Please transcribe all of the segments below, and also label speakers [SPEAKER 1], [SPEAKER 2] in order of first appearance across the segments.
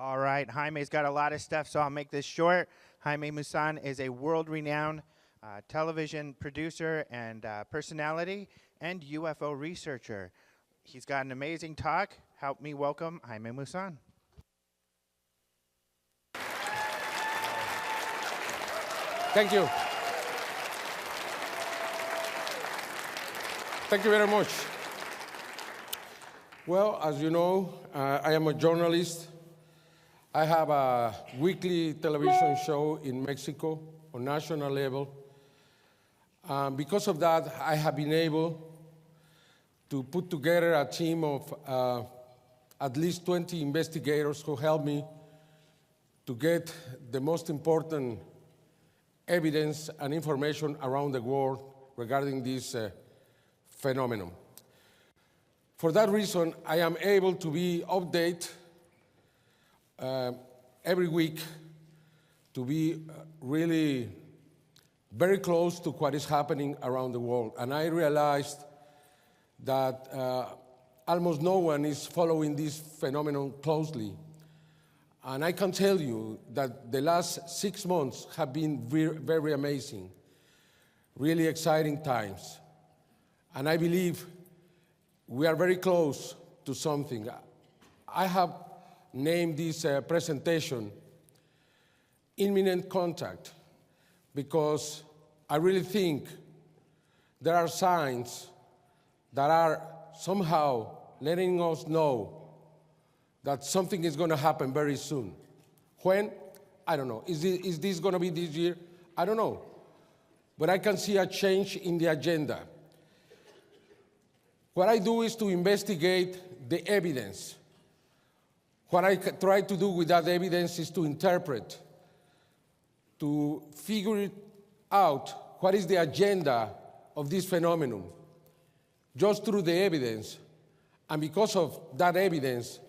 [SPEAKER 1] All right, Jaime's got a lot of stuff, so I'll make this short. Jaime Maussan is a world-renowned television producer and personality and UFO researcher. He's got an amazing talk. Help me welcome Jaime Maussan.
[SPEAKER 2] Thank you. Thank you very much. Well, as you know, I am a journalist. I have a weekly television show in Mexico on national level. Because of that, I have been able to put together a team of at least 20 investigators who help me to get the most important evidence and information around the world regarding this phenomenon. For that reason, I am able to be updated every week to be really very close to what is happening around the world. And I realized that almost no one is following this phenomenon closely. And I can tell you that the last 6 months have been very amazing, really exciting times. And I believe we are very close to something. I have named this presentation Imminent Contact because I really think there are signs that are somehow letting us know that something is going to happen very soon. When? I don't know. Is this going to be this year? I don't know. But I can see a change in the agenda. What I do is to investigate the evidence. What I try to do with that evidence is to interpret, to figure out what is the agenda of this phenomenon, just through the evidence. And because of that evidence,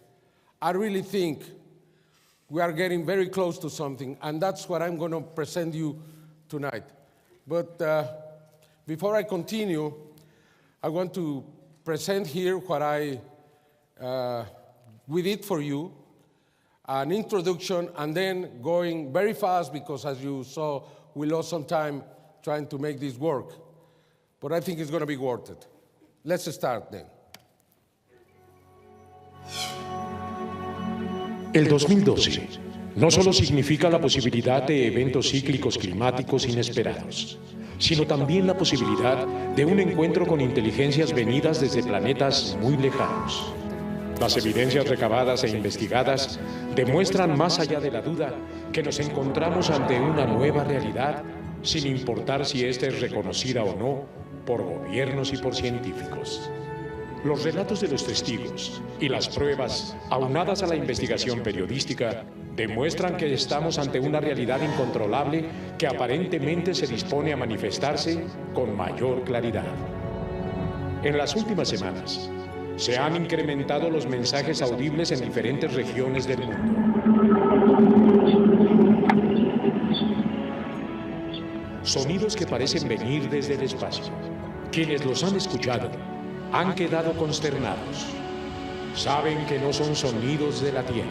[SPEAKER 2] I really think we are getting very close to something, and that's what I'm going to present you tonight. But before I continue, I want to present here what we did for you, an introduction, and then going very fast because, as you saw, we lost some time trying to make this work. But I think it's going to be worth it. Let's start then.
[SPEAKER 3] El 2012 no solo significa la posibilidad de eventos cíclicos climáticos inesperados, sino también la posibilidad de un encuentro con inteligencias venidas desde planetas muy lejanos. Las evidencias recabadas e investigadas demuestran más allá de la duda que nos encontramos ante una nueva realidad, sin importar si ésta es reconocida o no por gobiernos y por científicos. Los relatos de los testigos y las pruebas, aunadas a la investigación periodística, demuestran que estamos ante una realidad incontrolable que aparentemente se dispone a manifestarse con mayor claridad. En las últimas semanas, se han incrementado los mensajes audibles en diferentes regiones del mundo. Sonidos que parecen venir desde el espacio. Quienes los han escuchado han quedado consternados. Saben que no son sonidos de la Tierra.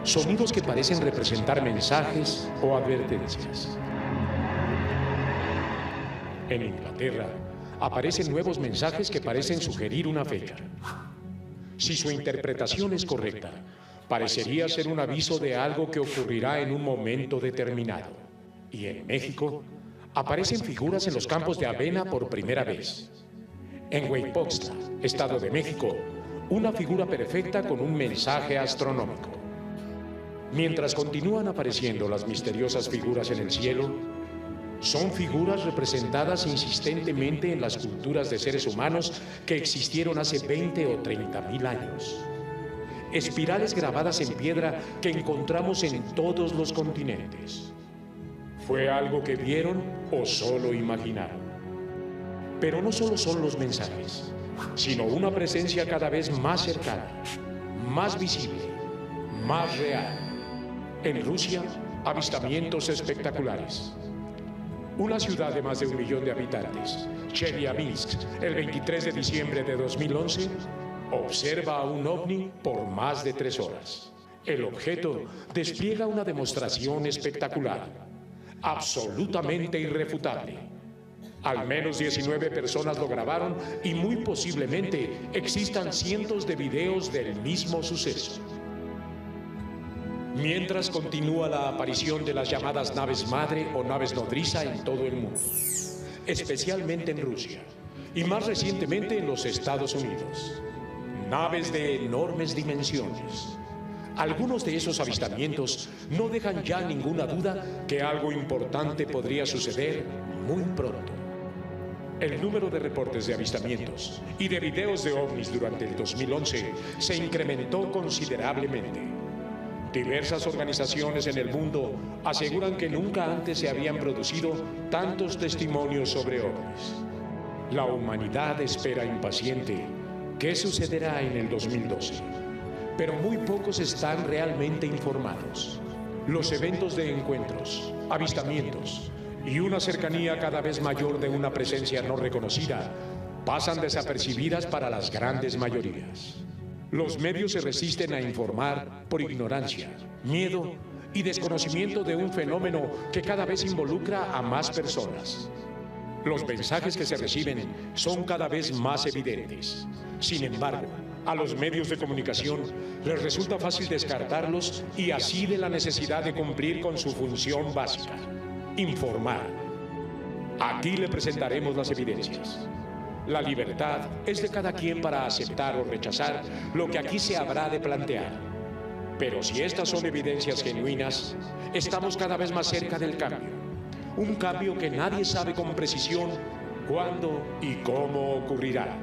[SPEAKER 3] Sonidos que parecen representar mensajes o advertencias. En Inglaterra, aparecen nuevos mensajes que parecen sugerir una fecha. Si su interpretación es correcta, parecería ser un aviso de algo que ocurrirá en un momento determinado. Y en México, aparecen figuras en los campos de avena por primera vez. En Hueypoxtla, Estado de México, una figura perfecta con un mensaje astronómico. Mientras continúan apareciendo las misteriosas figuras en el cielo, son figuras representadas insistentemente en las culturas de seres humanos que existieron hace 20 o 30.000 años. Espirales grabadas en piedra que encontramos en todos los continentes. ¿Fue algo que vieron o solo imaginaron? Pero no solo son los mensajes, sino una presencia cada vez más cercana, más visible, más real. En Rusia, avistamientos espectaculares. Una ciudad de más de 1 millón de habitantes, Chelyabinsk, el 23 de diciembre de 2011, observa a un ovni por más de 3 horas. El objeto despliega una demostración espectacular, absolutamente irrefutable. Al menos 19 personas lo grabaron y muy posiblemente existan cientos de videos del mismo suceso. Mientras continúa la aparición de las llamadas naves madre o naves nodriza en todo el mundo, especialmente en Rusia y más recientemente en los Estados Unidos. Naves de enormes dimensiones. Algunos de esos avistamientos no dejan ya ninguna duda que algo importante podría suceder muy pronto. El número de reportes de avistamientos y de videos de ovnis durante el 2011 se incrementó considerablemente. Diversas organizaciones en el mundo aseguran que nunca antes se habían producido tantos testimonios sobre ovnis. La humanidad espera impaciente qué sucederá en el 2012, pero muy pocos están realmente informados. Los eventos de encuentros, avistamientos y una cercanía cada vez mayor de una presencia no reconocida pasan desapercibidas para las grandes mayorías. Los medios se resisten a informar por ignorancia, miedo y desconocimiento de un fenómeno que cada vez involucra a más personas. Los mensajes que se reciben son cada vez más evidentes. Sin embargo, a los medios de comunicación les resulta fácil descartarlos y así de la necesidad de cumplir con su función básica: informar. Aquí le presentaremos las evidencias. La libertad es de cada quien para aceptar o rechazar lo que aquí se habrá de plantear. Pero si estas son evidencias genuinas, estamos cada vez más cerca del cambio. Un cambio que nadie sabe con precisión cuándo y cómo ocurrirá.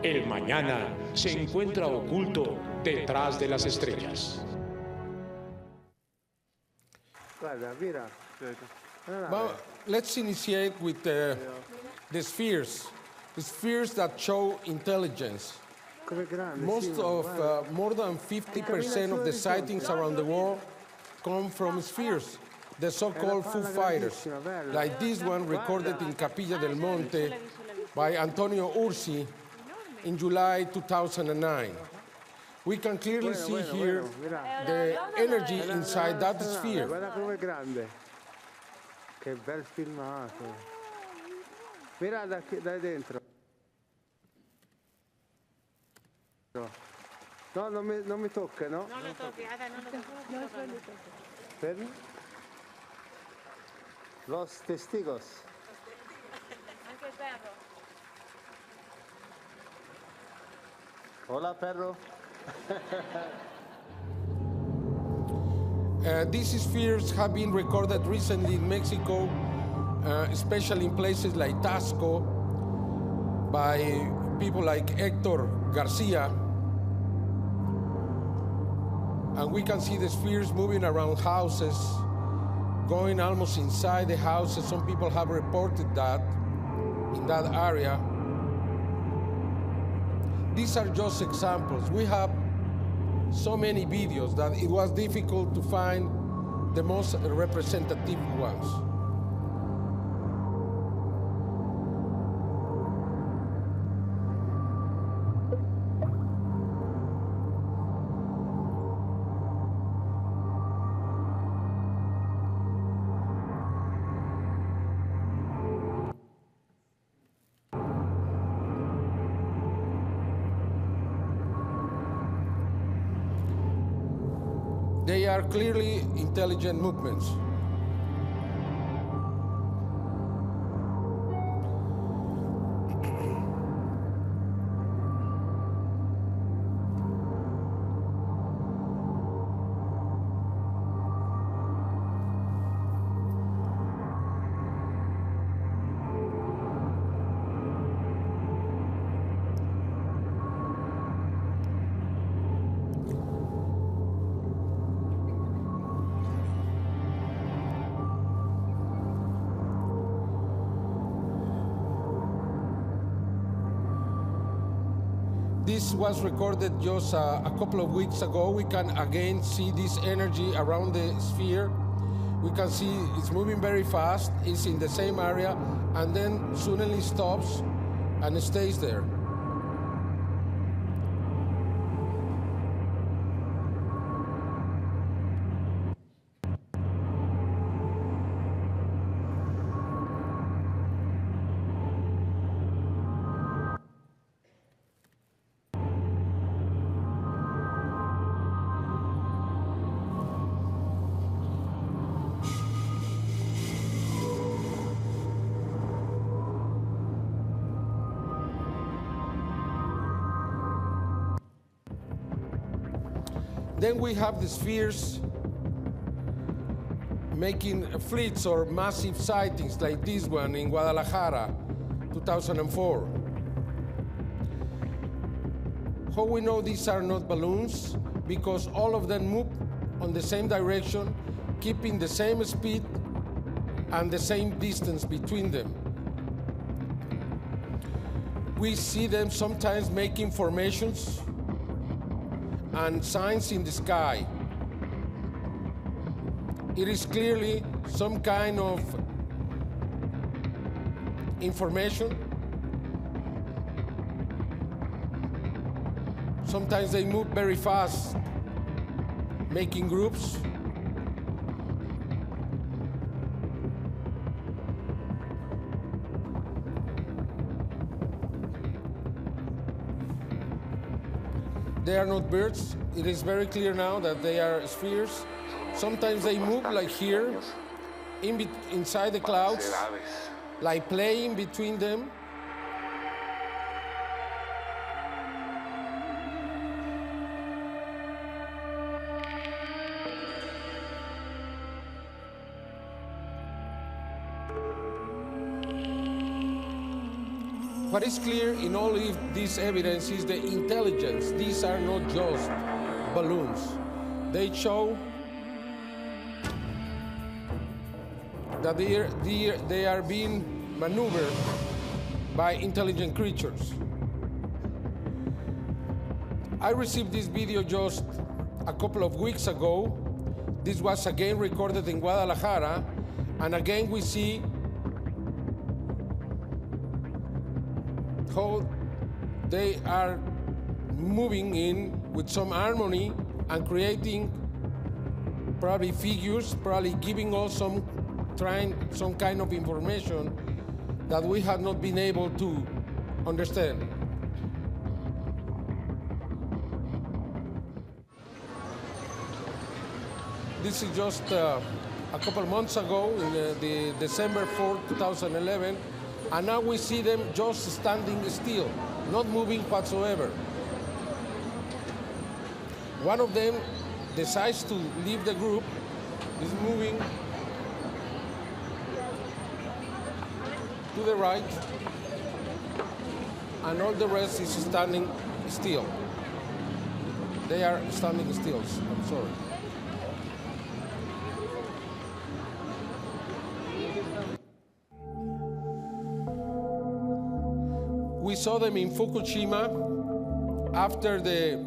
[SPEAKER 3] El mañana se encuentra oculto detrás de las estrellas.
[SPEAKER 2] Well, let's initiate with the spheres that show intelligence. Most of, more than 50% of the sightings around the world come from spheres, the so-called Foo Fighters, like this one recorded in Capilla del Monte by Antonio Ursi in July 2009. We can clearly see here the energy inside that sphere.
[SPEAKER 4] Guarda com'è grande. Che bel filmato. Mira da dentro. No, non mi tocca, no?
[SPEAKER 5] No lo toques, Ada, no lo toques.
[SPEAKER 4] Fermi. Los testigos.
[SPEAKER 5] Anche il perro.
[SPEAKER 4] Hola, perro.
[SPEAKER 2] These spheres have been recorded recently in Mexico, especially in places like Taxco, by people like Héctor Garcia. And we can see the spheres moving around houses, going almost inside the houses. Some people have reported that in that area. These are just examples. We have so many videos that it was difficult to find the most representative ones. They are clearly intelligent movements. This was recorded just a couple of weeks ago. We can again see this energy around the sphere. We can see it's moving very fast. It's in the same area, and then suddenly stops and stays there. Then we have the spheres making fleets or massive sightings like this one in Guadalajara, 2004. How we know these are not balloons? Because all of them move on the same direction, keeping the same speed and the same distance between them. We see them sometimes making formations and signs in the sky. It is clearly some kind of information. Sometimes they move very fast, making groups. They are not birds. It is very clear now that they are spheres. Sometimes they move like here, inside the clouds, like playing between them. What is clear in all of this evidence is the intelligence. These are not just balloons. They show that they are being maneuvered by intelligent creatures. I received this video just a couple of weeks ago. This was again recorded in Guadalajara, and again we see how they are moving in with some harmony and creating probably figures, probably giving us some kind of information that we have not been able to understand. This is just a couple months ago, in the December 4th, 2011, and now we see them just standing still, not moving whatsoever. One of them decides to leave the group, is moving to the right, and all the rest is standing still. They are standing still, I'm sorry. We saw them in Fukushima after the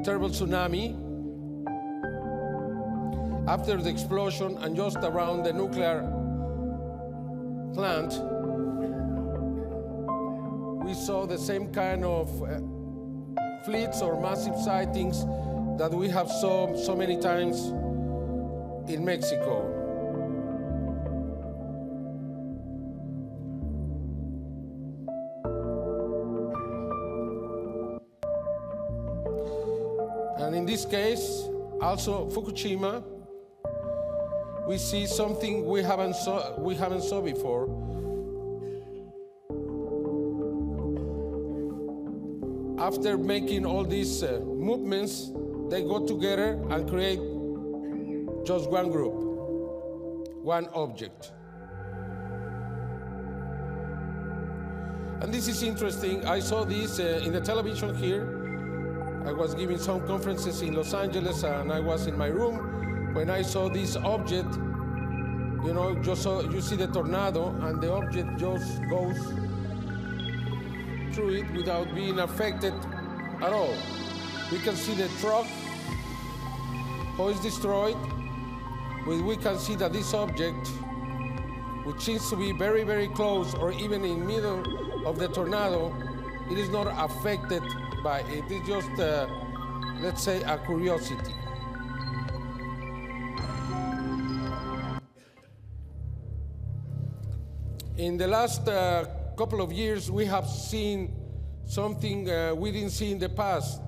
[SPEAKER 2] terrible tsunami, after the explosion, and just around the nuclear plant. We saw the same kind of fleets or massive sightings that we have saw so many times in Mexico. And in this case, also Fukushima, we see something we haven't saw before. After making all these movements, they go together and create just one group, one object. And this is interesting. I saw this in the television here. I was giving some conferences in Los Angeles, and I was in my room when I saw this object. You know, you see the tornado, and the object just goes through it without being affected at all. We can see the truck, how it's destroyed. We can see that this object, which seems to be very, very close, or even in the middle of the tornado, it is not affected by it. It's just, let's say, a curiosity. In the last couple of years, we have seen something we didn't see in the past,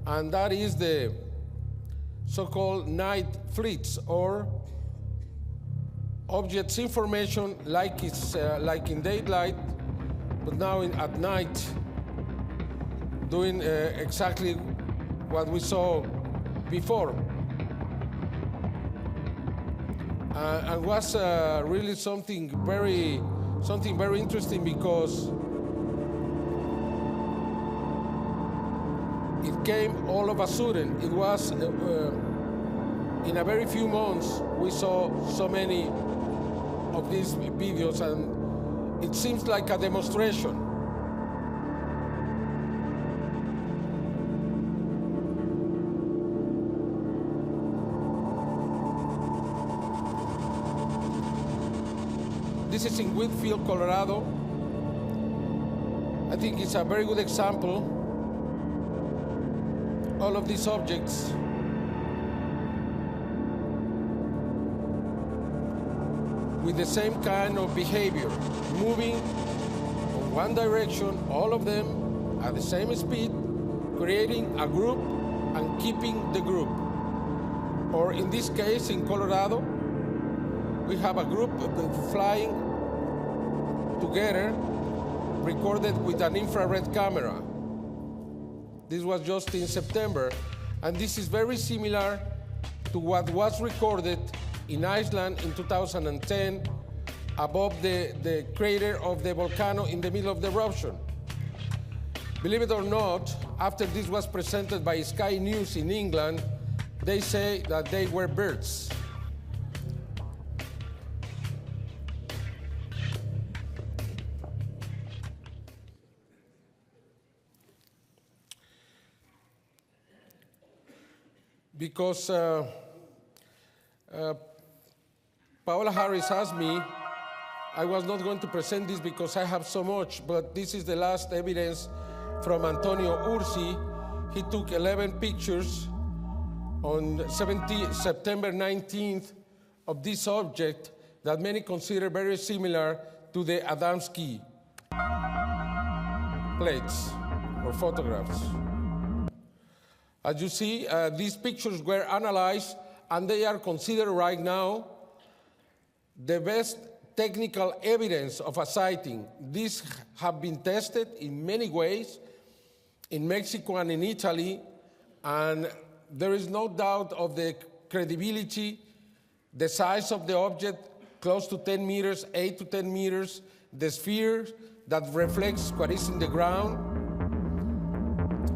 [SPEAKER 2] and that is the so-called night fleets, or objects information like it's like in daylight, but now at night, doing exactly what we saw before. And was really something very interesting because it came all of a sudden. It was in a very few months we saw so many of these videos, and it seems like a demonstration. This is in Whitfield, Colorado. I think it's a very good example. All of these objects with the same kind of behavior, moving in one direction, all of them at the same speed, creating a group and keeping the group. Or in this case, in Colorado, we have a group flying together, recorded with an infrared camera. This was just in September, and this is very similar to what was recorded in Iceland in 2010 above the crater of the volcano in the middle of the eruption. Believe it or not, after this was presented by Sky News in England, they say that they were birds. Because Paola Harris asked me, I was not going to present this because I have so much, but this is the last evidence from Antonio Ursi. He took 11 pictures on September 19th of this object that many consider very similar to the Adamski plates or photographs. As you see, these pictures were analyzed, and they are considered right now the best technical evidence of a sighting. These have been tested in many ways in Mexico and in Italy, and there is no doubt of the credibility, the size of the object, close to 10 meters, 8 to 10 meters, the sphere that reflects what is in the ground.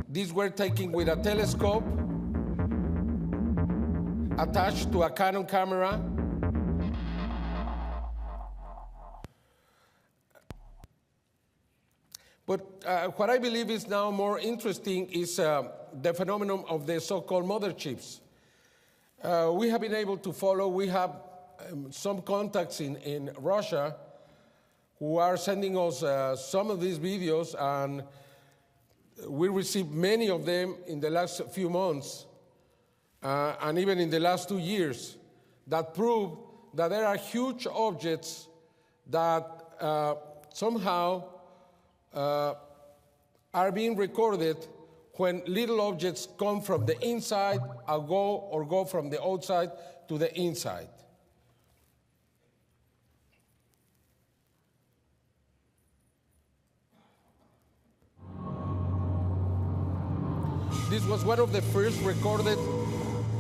[SPEAKER 2] These were taken with a telescope attached to a Canon camera. But what I believe is now more interesting is the phenomenon of the so-called motherchips. We have been able to follow, we have some contacts in Russia who are sending us some of these videos, and we received many of them in the last few months, and even in the last 2 years, that prove that there are huge objects that somehow are being recorded when little objects come from the inside or go from the outside to the inside. This was one of the first recorded,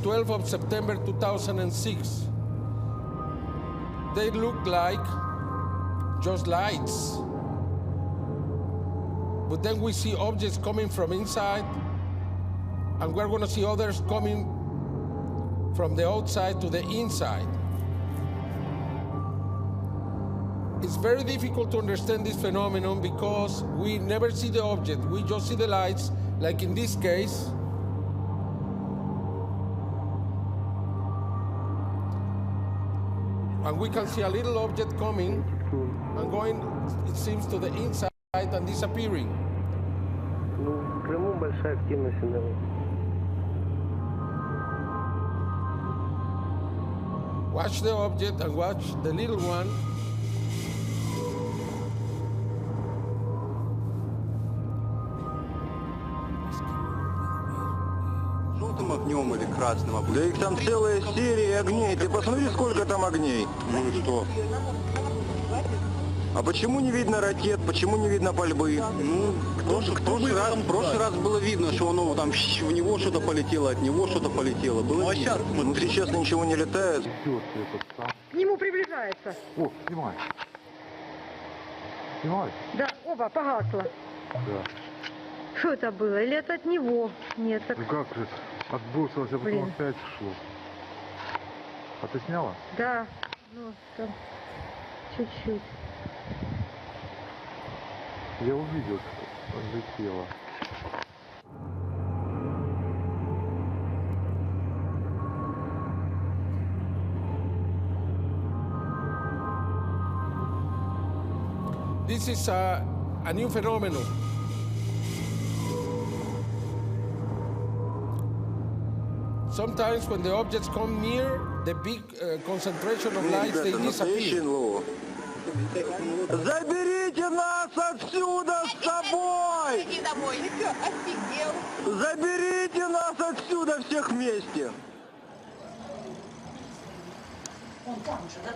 [SPEAKER 2] 12th of September 2006. They look like just lights. But then we see objects coming from inside, and we're going to see others coming from the outside to the inside. It's very difficult to understand this phenomenon because we never see the object, we just see the lights, like in this case. And we can see a little object coming and going, it seems, to the inside and disappearing.
[SPEAKER 6] В Крыму большая активность на
[SPEAKER 2] Watch the object and watch the little one.
[SPEAKER 7] Желтым огнем или красным огнем? Да их там целая серия огней. Ты посмотри, сколько там огней. Ну и что? А почему не видно ракет, почему не видно пальбы? Ну, в прошлый раз было видно, что оно там в него что-то полетело, от него что-то полетело. Было видно. Ну, сейчас ничего не летает.
[SPEAKER 8] К нему приближается.
[SPEAKER 9] О, снимай. Снимай?
[SPEAKER 8] Да, оба, погасло.
[SPEAKER 9] Да.
[SPEAKER 8] Что это было? Или это от него? Нет, так...
[SPEAKER 9] Ну как же, отбросилось, а потом опять шло. А ты сняла?
[SPEAKER 8] Да, ну, там чуть-чуть.
[SPEAKER 9] Я увидел, что летело.
[SPEAKER 2] This is a new phenomenon. Sometimes when the objects come near, the big concentration of lights, they disappear.
[SPEAKER 7] Заберите нас отсюда с собой!
[SPEAKER 5] Иди домой. Ты что, офигел?
[SPEAKER 7] Заберите нас отсюда всех вместе!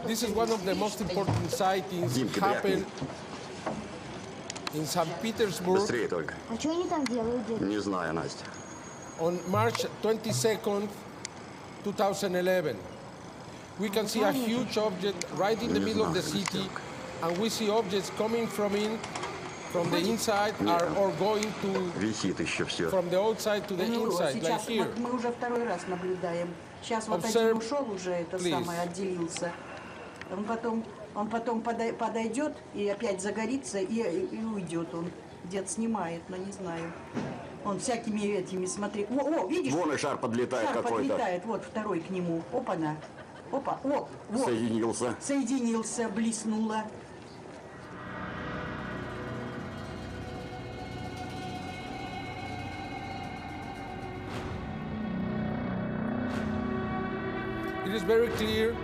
[SPEAKER 2] This is one of the most important sightings happened in St. Petersburg
[SPEAKER 10] Быстрее только.
[SPEAKER 11] А что они там делают, дед?
[SPEAKER 10] Не знаю, Настя.
[SPEAKER 2] on March 22nd, 2011. We can see a huge object right in the middle of the city, and we see objects coming from the inside or going to
[SPEAKER 10] Висит еще все.
[SPEAKER 2] from the outside to the inside, like here.
[SPEAKER 12] Мы уже второй раз наблюдаем. Сейчас вот один ушел уже, это самое, отделился. Он потом подойдет и опять загорится и уйдет он. Дед снимает, но не знаю. Он всякими этими, смотри. О, видишь?
[SPEAKER 10] Вон и шар подлетает какой-то.
[SPEAKER 12] Шар подлетает, вот второй к нему. Опа-на. Опа, вот.
[SPEAKER 10] Соединился.
[SPEAKER 12] Соединился, блеснуло.
[SPEAKER 2] It is very clear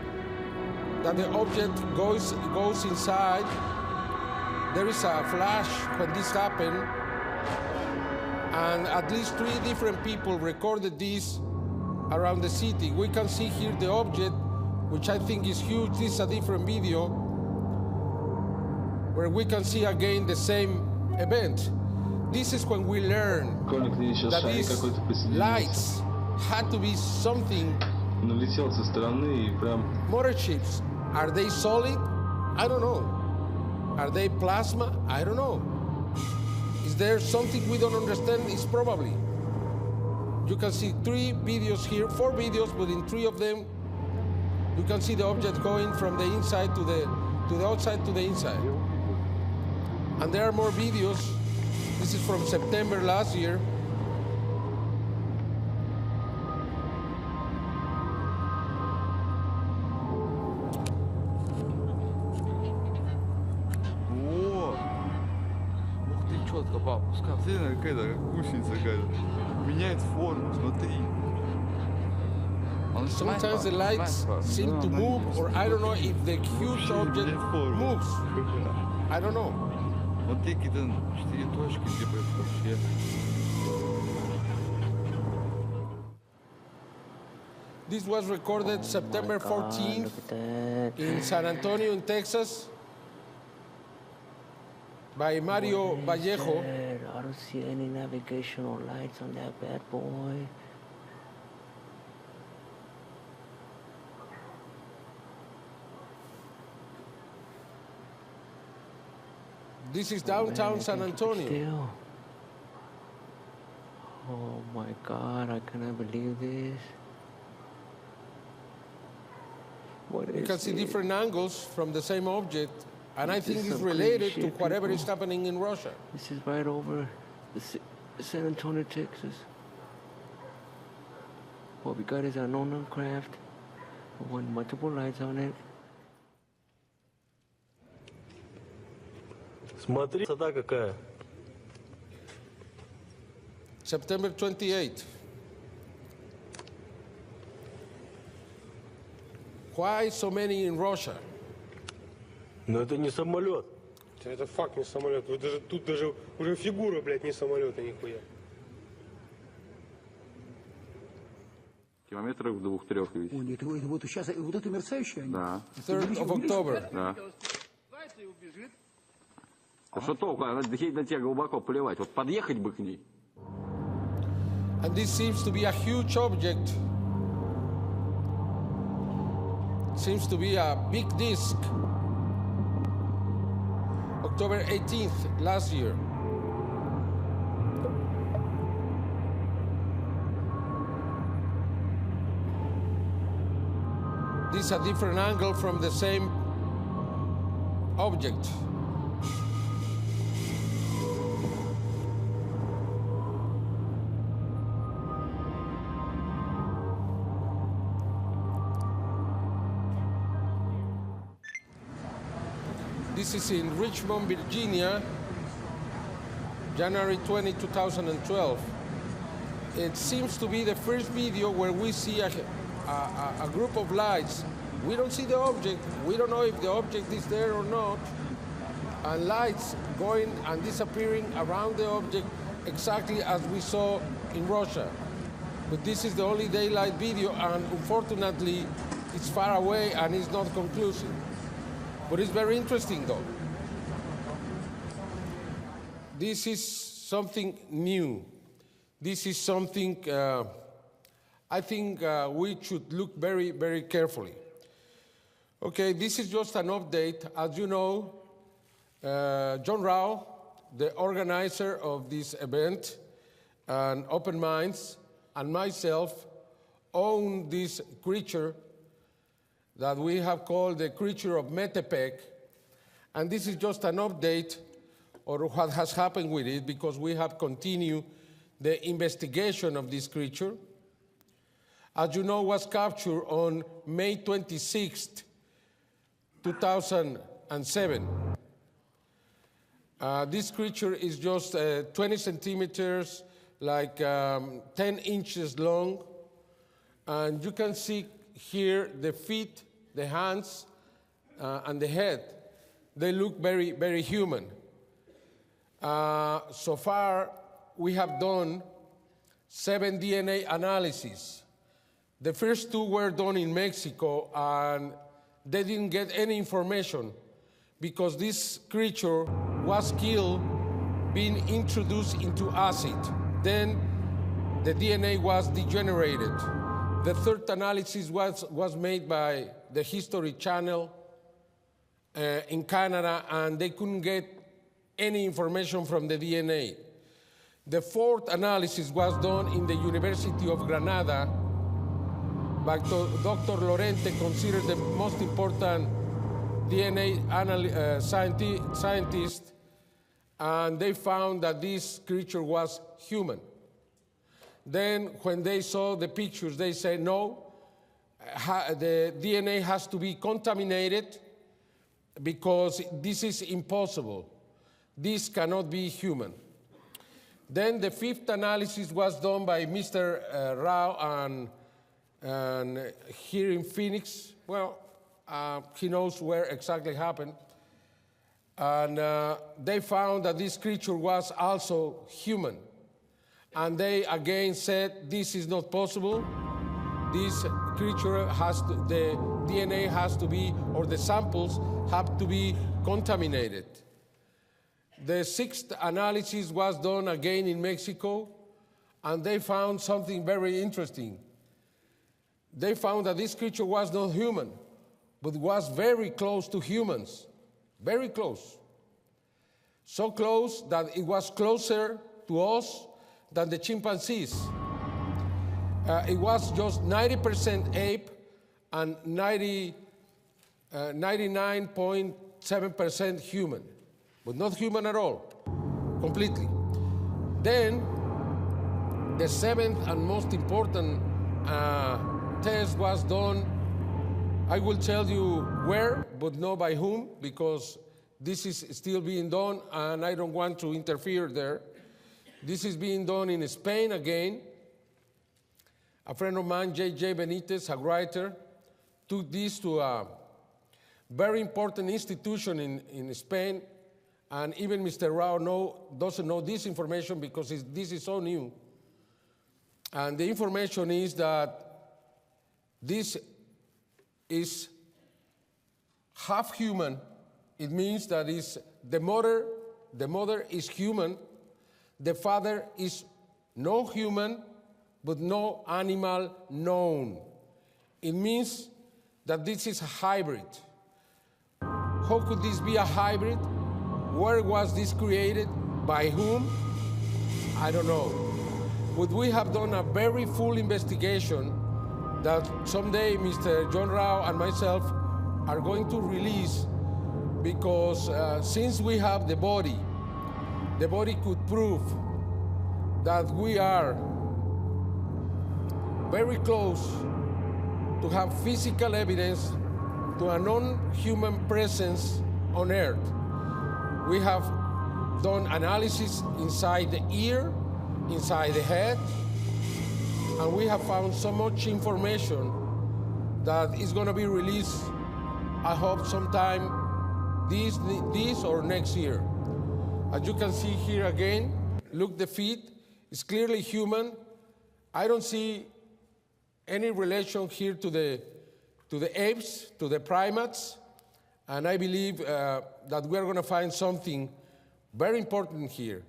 [SPEAKER 2] that the object goes inside. There is a flash when this happened, and at least 3 different people recorded this around the city. We can see here the object, which I think is huge. This is a different video where we can see again the same event. This is when we learn that these lights had to be something. Motor chips, are they solid? I don't know. Are they plasma? I don't know. Is there something we don't understand? It's probably. You can see 3 videos here, 4 videos, but in 3 of them, you can see the object going from the inside to the outside to the inside. And there are more videos. This is from September last year.
[SPEAKER 13] Смотри, какая-то гусеница какая-то. Меняет форму, смотри.
[SPEAKER 2] Sometimes the lights seem to move, or I don't know if the huge object moves. I don't know.
[SPEAKER 13] Смотри, какие-то 4 точки, типа вообще.
[SPEAKER 2] This was recorded September 14th in San Antonio, in Texas, by Mario Vallejo.
[SPEAKER 6] I don't see any navigational lights on that bad boy.
[SPEAKER 2] This is downtown San Antonio.
[SPEAKER 6] Still. Oh my God, I cannot believe this.
[SPEAKER 2] You can see different angles from the same object, and I think it's related to whatever is happening in Russia.
[SPEAKER 6] This is right over the San Antonio, Texas. What we got is an unknown craft with multiple lights on it.
[SPEAKER 14] Смотри, высота какая.
[SPEAKER 2] September 28th. Why so many in Russia?
[SPEAKER 14] Но это не самолет.
[SPEAKER 15] Это факт, не самолет. Вот даже, тут даже уже фигура, блядь, не самолета, нихуя.
[SPEAKER 9] Километрах в 2-3 висит.
[SPEAKER 16] Ой, это вот сейчас, вот это мерцающее?
[SPEAKER 9] Да.
[SPEAKER 2] 3rd of October.
[SPEAKER 9] Да.
[SPEAKER 10] Что толку? Она на тебя глубоко плевать. Вот подъехать бы к ней.
[SPEAKER 2] And this seems to be a huge object. Seems to be a big disk. October 18th last year. This is a different angle from the same object. This is in Richmond, Virginia, January 20, 2012. It seems to be the first video where we see a group of lights. We don't see the object. We don't know if the object is there or not. And lights going and disappearing around the object exactly as we saw in Russia. But this is the only daylight video, and unfortunately, it's far away and it's not conclusive. But it's very interesting, though. This is something new. This is something I think we should look very, very carefully. Okay, this is just an update. As you know, John Rao, the organizer of this event, and Open Minds, and myself own this creature that we have called the creature of Metepec. And this is just an update on what has happened with it, because we have continued the investigation of this creature. As you know, it was captured on May 26th, 2007. This creature is just 20 centimeters, like 10 inches long. And you can see here the feet, the hands, and the head. They look very, very human. So far, we have done 7 DNA analyses. The first 2 were done in Mexico, and they didn't get any information because this creature was killed being introduced into acid. Then the DNA was degenerated. The third analysis was made by the History Channel in Canada, and they couldn't get any information from the DNA. The fourth analysis was done in the University of Granada by Dr. Lorente, considered the most important DNA scientist, and they found that this creature was human. Then when they saw the pictures, they said, no, the DNA has to be contaminated because this is impossible. This cannot be human. Then the fifth analysis was done by Mr. Rao and here in Phoenix. Well, he knows where exactly happened. And they found that this creature was also human. And they again said, this is not possible. This creature has to, the DNA has to be, or the samples have to be contaminated. The sixth analysis was done again in Mexico, and they found something very interesting. They found that this creature was not human, but was very close to humans, very close. So close that it was closer to us than the chimpanzees. It was just 90% ape and 99.7% human, but not human at all, completely. Then, the seventh and most important test was done. I will tell you where, but not by whom, because this is still being done, and I don't want to interfere there. This is being done in Spain again. A friend of mine, J.J. Benitez, a writer, took this to a very important institution in Spain, and even Mr. Rao doesn't know this information because this is so new. And the information is that this is half human. It means that it's the mother the mother is human, the father is no human, but no animal known. It means that this is a hybrid. How could this be a hybrid? Where was this created? By whom? I don't know. But we have done a very full investigation that someday Mr. John Rao and myself are going to release, because since we have the body could prove that we are very close to have physical evidence to a non-human presence on Earth. We have done analysis inside the ear, inside the head, and we have found so much information that is going to be released, I hope, sometime this or next year. As you can see here again, look, the feet is clearly human. I don't see any relation here to the apes, to the primates, and I believe that we are going to find something very important here.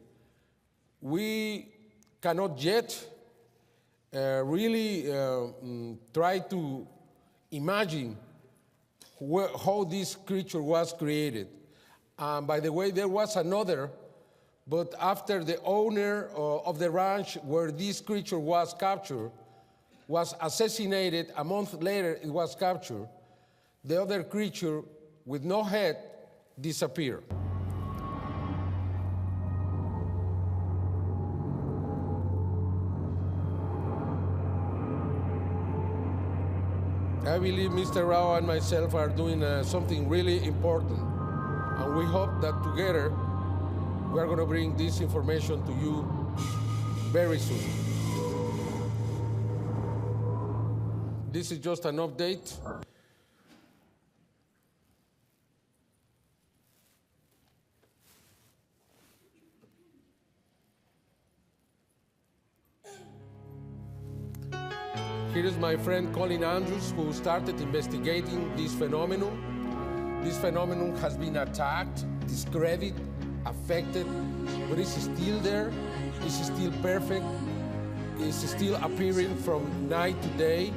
[SPEAKER 2] We cannot yet really try to imagine how this creature was created. By the way, there was another, but after the owner of the ranch where this creature was captured was assassinated, a month later it was captured, the other creature with no head disappeared. I believe Mr. Rao and myself are doing something really important, and we hope that together we are going to bring this information to you very soon. This is just an update. Here is my friend Colin Andrews, who started investigating this phenomenon. This phenomenon has been attacked, discredited, affected, but it's still there, it's still perfect, it's still appearing from night to day,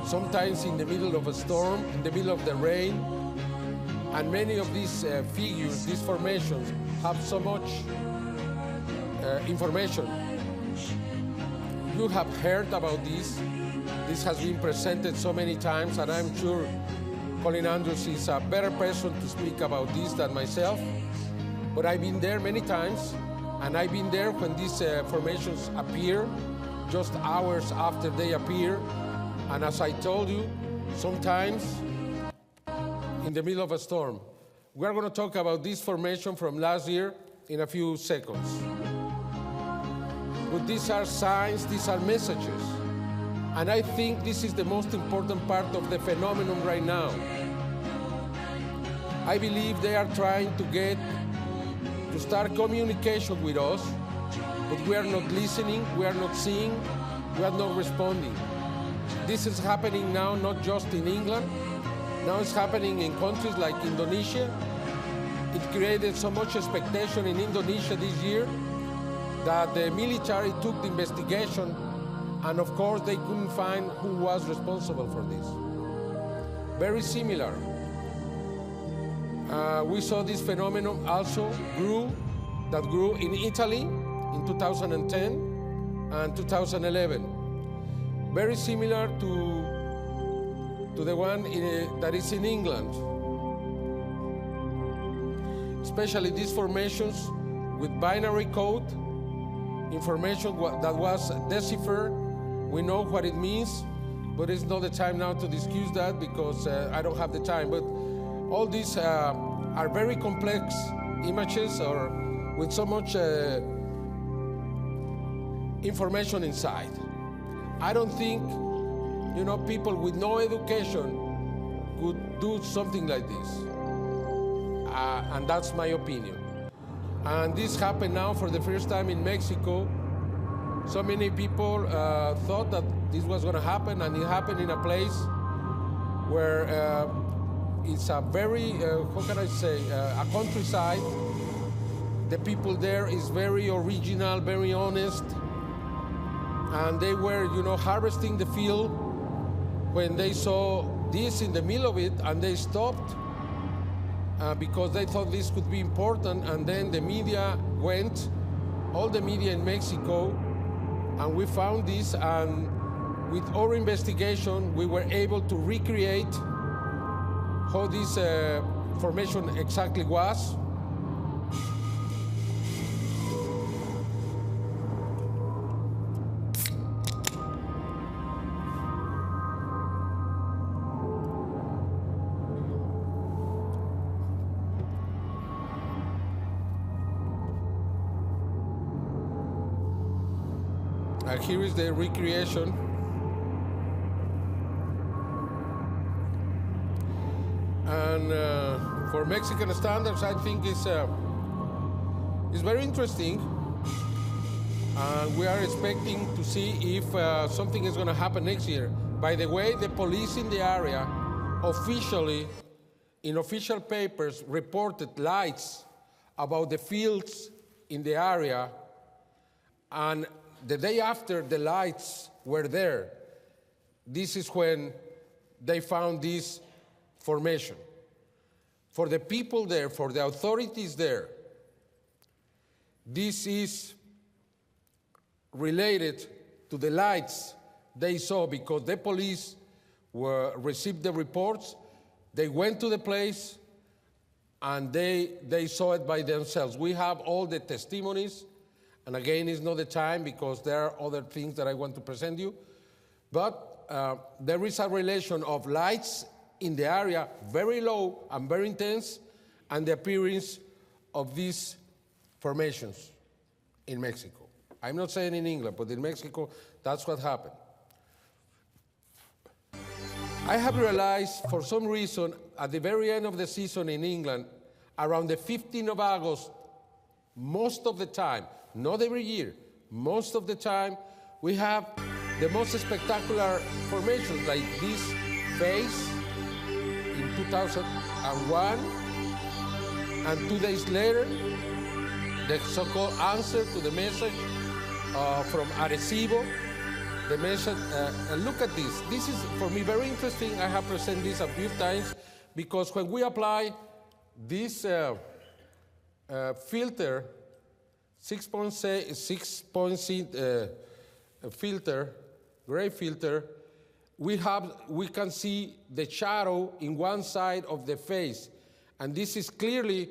[SPEAKER 2] sometimes in the middle of a storm, in the middle of the rain. And many of these figures, these formations, have so much information. You have heard about this. This has been presented so many times, and I'm sure Colin Andrews is a better person to speak about this than myself. But I've been there many times, and I've been there when these formations appear, just hours after they appear. And as I told you, sometimes in the middle of a storm. We're going to talk about this formation from last year in a few seconds. But these are signs, these are messages. And I think this is the most important part of the phenomenon right now. I believe they are trying to start communication with us, but we are not listening, we are not seeing, we are not responding. This is happening now, not just in England. Now it's happening in countries like Indonesia. It created so much expectation in Indonesia this year that the military took the investigation, and of course they couldn't find who was responsible for this. Very similar. We saw this phenomenon also grew in Italy in 2010 and 2011. Very similar to the one that is in England. Especially these formations with binary code, information that was deciphered. We know what it means, but it's not the time now to discuss that because I don't have the time. But all these are very complex images or with so much information inside. I don't think, people with no education could do something like this. And that's my opinion. And this happened now for the first time in Mexico. So many people thought that this was going to happen, and it happened in a place where it's a very, a countryside, the people there is very original, very honest. And they were, harvesting the field when they saw this in the middle of it, and they stopped because they thought this could be important. And then the media went, all the media in Mexico, and we found this, and with our investigation, we were able to recreate how this formation exactly was. Here is the recreation. And for Mexican standards, I think it's very interesting. And we are expecting to see if something is going to happen next year. By the way, the police in the area officially, in official papers, reported lights about the fields in the area, and the day after the lights were there, this is when they found this formation. For the people there, for the authorities there, this is related to the lights they saw, because the police received the reports, they went to the place, and they saw it by themselves. We have all the testimonies. And again, it's not the time because there are other things that I want to present you. But there is a relation of lights in the area, very low and very intense, and the appearance of these formations in Mexico. I'm not saying in England, but in Mexico, that's what happened. I have realized, for some reason, at the very end of the season in England, around the 15th of August, most of the time, not every year, most of the time, we have the most spectacular formations, like this phase in 2001, and 2 days later, the so-called answer to the message from Arecibo. The message, look at this. This is, for me, very interesting. I have presented this a few times, because when we apply this filter, 6-point filter, gray filter, we can see the shadow in one side of the face. And this is clearly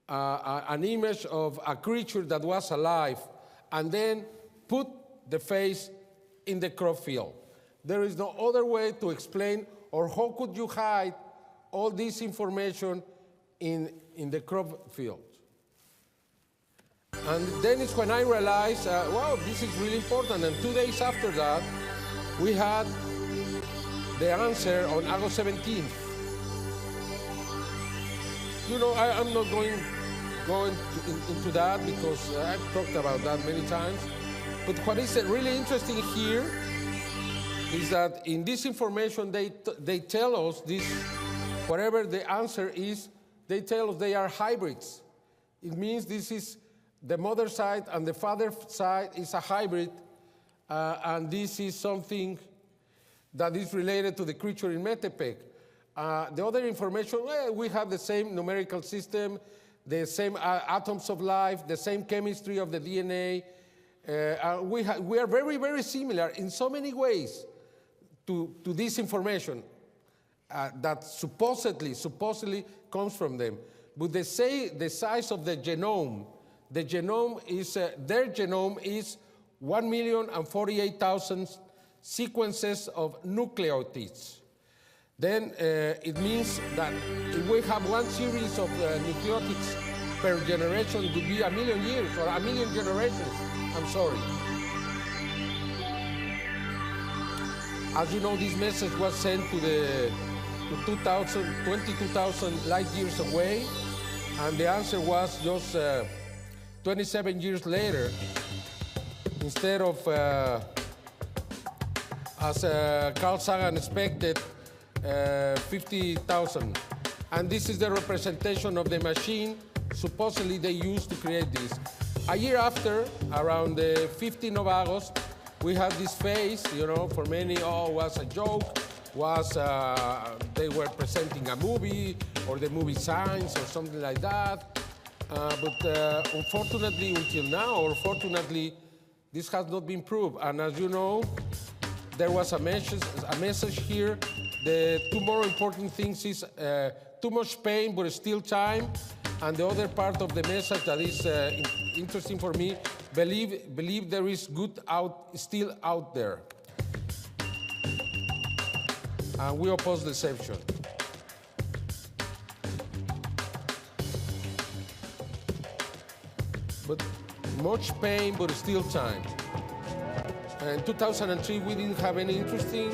[SPEAKER 2] an image of a creature that was alive, and then put the face in the crop field. There is no other way to explain, or how could you hide all this information in the crop field? And then it's when I realized, wow, this is really important. And 2 days after that, we had the answer on August 17th. I'm not going into that, because I've talked about that many times. But what is really interesting here is that in this information, they tell us this, whatever the answer is, they tell us they are hybrids. It means this is the mother side and the father side is a hybrid, and this is something that is related to the creature in Metepec. The other information, we have the same numerical system, the same atoms of life, the same chemistry of the DNA. We are very, very similar in so many ways to this information that supposedly comes from them. But they say the size of the genome is, their genome is 1,048,000 sequences of nucleotides. Then it means that if we have one series of nucleotides per generation, it would be 1 million years or 1 million generations. I'm sorry. As you know, this message was sent to 22,000 light years away, and the answer was just 27 years later, instead of, as Carl Sagan expected, 50,000. And this is the representation of the machine supposedly they used to create this. A year after, around the 15th of August, we had this phase, you know, for many, oh, was a joke, was they were presenting a movie or the movie Signs or something like that. But unfortunately, until now, or fortunately, this has not been proved. And as you know, there was a message here. The two more important things is too much pain, but still time. And the other part of the message that is interesting for me, believe there is good still out there. And we oppose deception. But much pain, but still time. In 2003, we didn't have any interesting.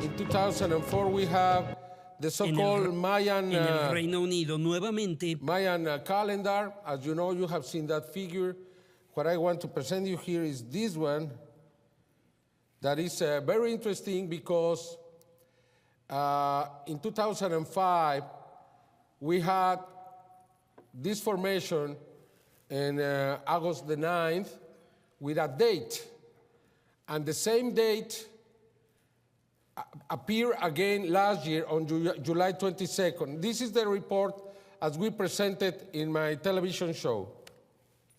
[SPEAKER 2] In 2004, we have the so-called Mayan,
[SPEAKER 11] en el Reino Unido, nuevamente,
[SPEAKER 2] Mayan calendar. As you know, you have seen that figure. What I want to present you here is this one. That is very interesting because in 2005, we had this formation in August the 9th with a date. And the same date appeared again last year on July 22nd. This is the report as we presented in my television show.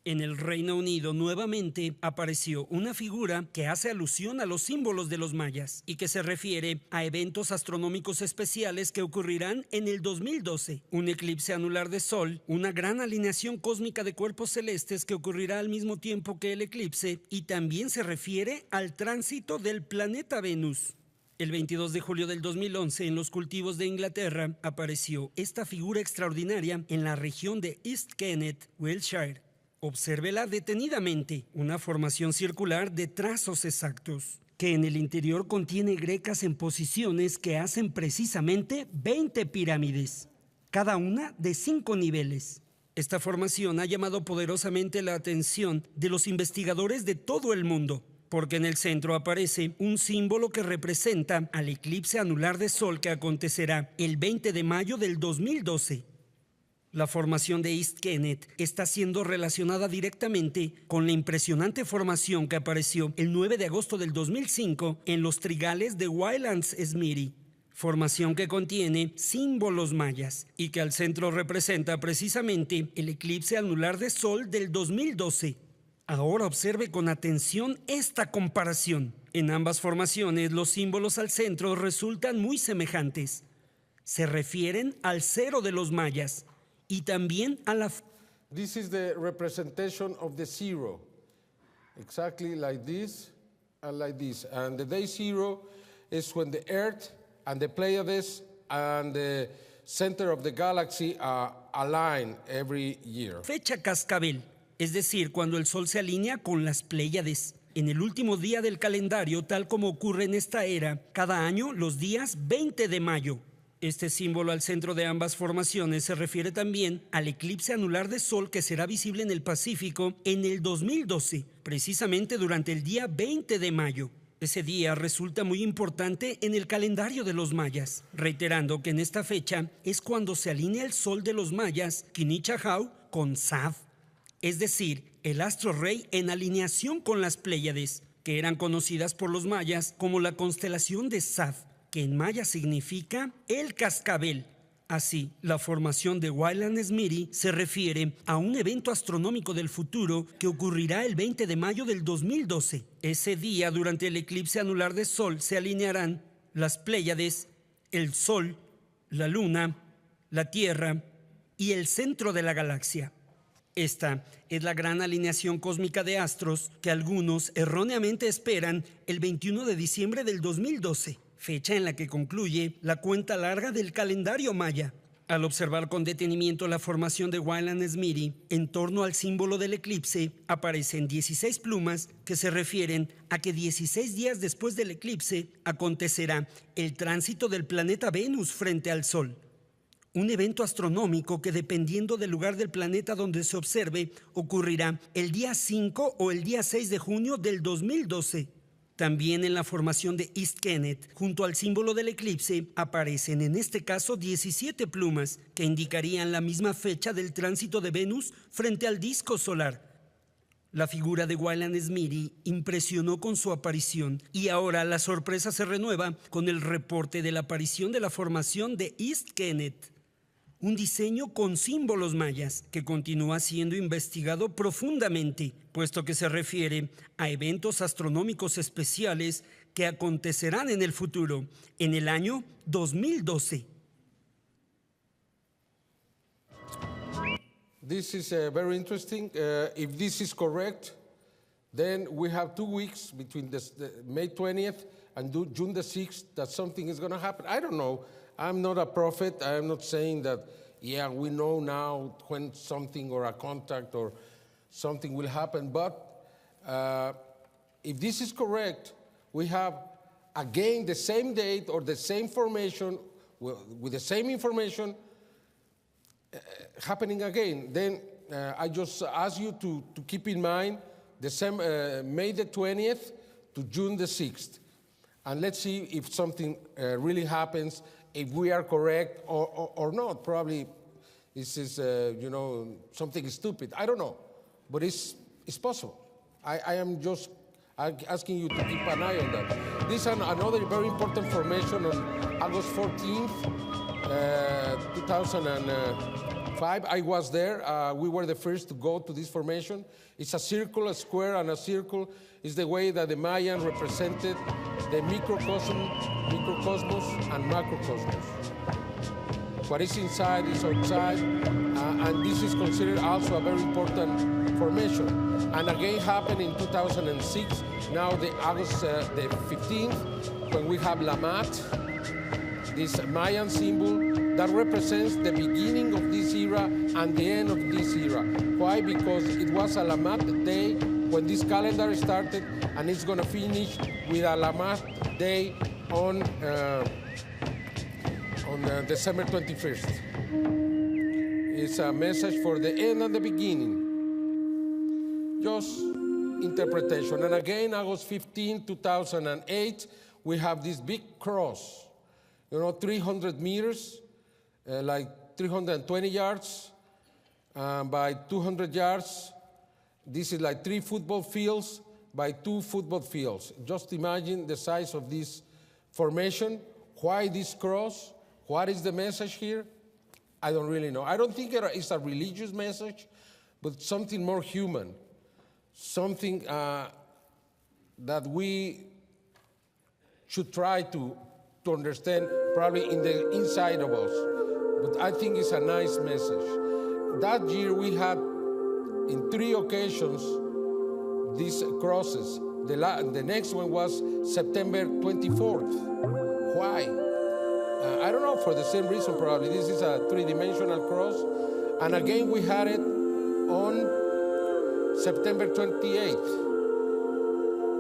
[SPEAKER 11] En el Reino Unido nuevamente apareció una figura que hace alusión a los símbolos de los mayas y que se refiere a eventos astronómicos especiales que ocurrirán en el 2012. Un eclipse anular de sol, una gran alineación cósmica de cuerpos celestes que ocurrirá al mismo tiempo que el eclipse, y también se refiere al tránsito del planeta Venus. El 22 de julio del 2011, en los cultivos de Inglaterra, apareció esta figura extraordinaria en la región de East Kennet, Wiltshire. Obsérvela detenidamente, una formación circular de trazos exactos, que en el interior contiene grecas en posiciones que hacen precisamente 20 pirámides, cada una de 5 niveles. Esta formación ha llamado poderosamente la atención de los investigadores de todo el mundo, porque en el centro aparece un símbolo que representa al eclipse anular de sol que acontecerá el 20 de mayo del 2012. La formación de East Kennet está siendo relacionada directamente con la impresionante formación que apareció el 9 de agosto del 2005 en los trigales de Wylands Smithy, formación que contiene símbolos mayas y que al centro representa precisamente el eclipse anular de sol del 2012. Ahora observe con atención esta comparación. En ambas formaciones, los símbolos al centro resultan muy semejantes. Se refieren al cero de los mayas y también a la...
[SPEAKER 2] This is the representation of the zero. Exactly like this and like this. And the day zero is when the Earth and the Pleiades and the center of the galaxy align every year.
[SPEAKER 11] Fecha cascabel, es decir, cuando el Sol se alinea con las Pléyades. En el último día del calendario, tal como ocurre en esta era, cada año los días 20 de mayo. Este símbolo al centro de ambas formaciones se refiere también al eclipse anular de sol que será visible en el Pacífico en el 2012, precisamente durante el día 20 de mayo. Ese día resulta muy importante en el calendario de los mayas, reiterando que en esta fecha es cuando se alinea el sol de los mayas, Kinichahau, con Sav, es decir, el astro rey en alineación con las Pléyades, que eran conocidas por los mayas como la constelación de Sav, que en maya significa el cascabel. Así, la formación de Wylands Smithy se refiere a un evento astronómico del futuro que ocurrirá el 20 de mayo del 2012. Ese día, durante el eclipse anular de sol, se alinearán las Pléyades, el Sol, la Luna, la Tierra y el centro de la galaxia. Esta es la gran alineación cósmica de astros que algunos erróneamente esperan el 21 de diciembre del 2012. Fecha en la que concluye la cuenta larga del calendario maya. Al observar con detenimiento la formación de Wylands Smithy en torno al símbolo del eclipse, aparecen 16 plumas que se refieren a que 16 días después del eclipse acontecerá el tránsito del planeta Venus frente al Sol. Un evento astronómico que, dependiendo del lugar del planeta donde se observe, ocurrirá el día 5 o el día 6 de junio del 2012. También en la formación de East Kenneth, junto al símbolo del eclipse, aparecen en este caso 17 plumas que indicarían la misma fecha del tránsito de Venus frente al disco solar. La figura de Wyland Smithy impresionó con su aparición y ahora la sorpresa se renueva con el reporte de la aparición de la formación de East Kenneth. Un diseño con símbolos mayas que continúa siendo investigado profundamente, puesto que se refiere a eventos astronómicos especiales que acontecerán en el futuro, en el año 2012.
[SPEAKER 2] This is very interesting. If this is correct, then we have 2 weeks between the May 20th and June the 6th that something is going to happen. I don't know. I'm not a prophet. I'm not saying that, yeah, we know now when something or a contact or something will happen. But if this is correct, we have, again, the same date or the same formation with the same information happening again. Then I just ask you to keep in mind May the 20th to June the 6th. And let's see if something really happens, if we are correct or not. Probably this is, something stupid. I don't know, but it's possible. I am just asking you to keep an eye on that. This is another very important formation on August 14th, 2005. I was there. We were the first to go to this formation. It's a circle, a square, and a circle is the way that the Mayan represented the microcosmos and macrocosmos. What is inside is outside, and this is considered also a very important formation. And again happened in 2006, now the August the 15th, when we have Lamat, this Mayan symbol that represents the beginning of this era and the end of this era. Why? Because it was a Lamat day when this calendar started, and it's going to finish with a Lamat day on December 21st. It's a message for the end and the beginning. Just interpretation. And again, August 15, 2008, we have this big cross, 300 meters, like 320 yards by 200 yards. This is like 3 football fields by 2 football fields. Just imagine the size of this formation. Why this cross? What is the message here? I don't really know. I don't think it's a religious message, but something more human, something that we should try to understand probably in the inside of us. But I think it's a nice message. That year we had, in 3 occasions, these crosses. The next one was September 24th. Why? I don't know, for the same reason probably. This is a 3-dimensional cross. And again, we had it on September 28th.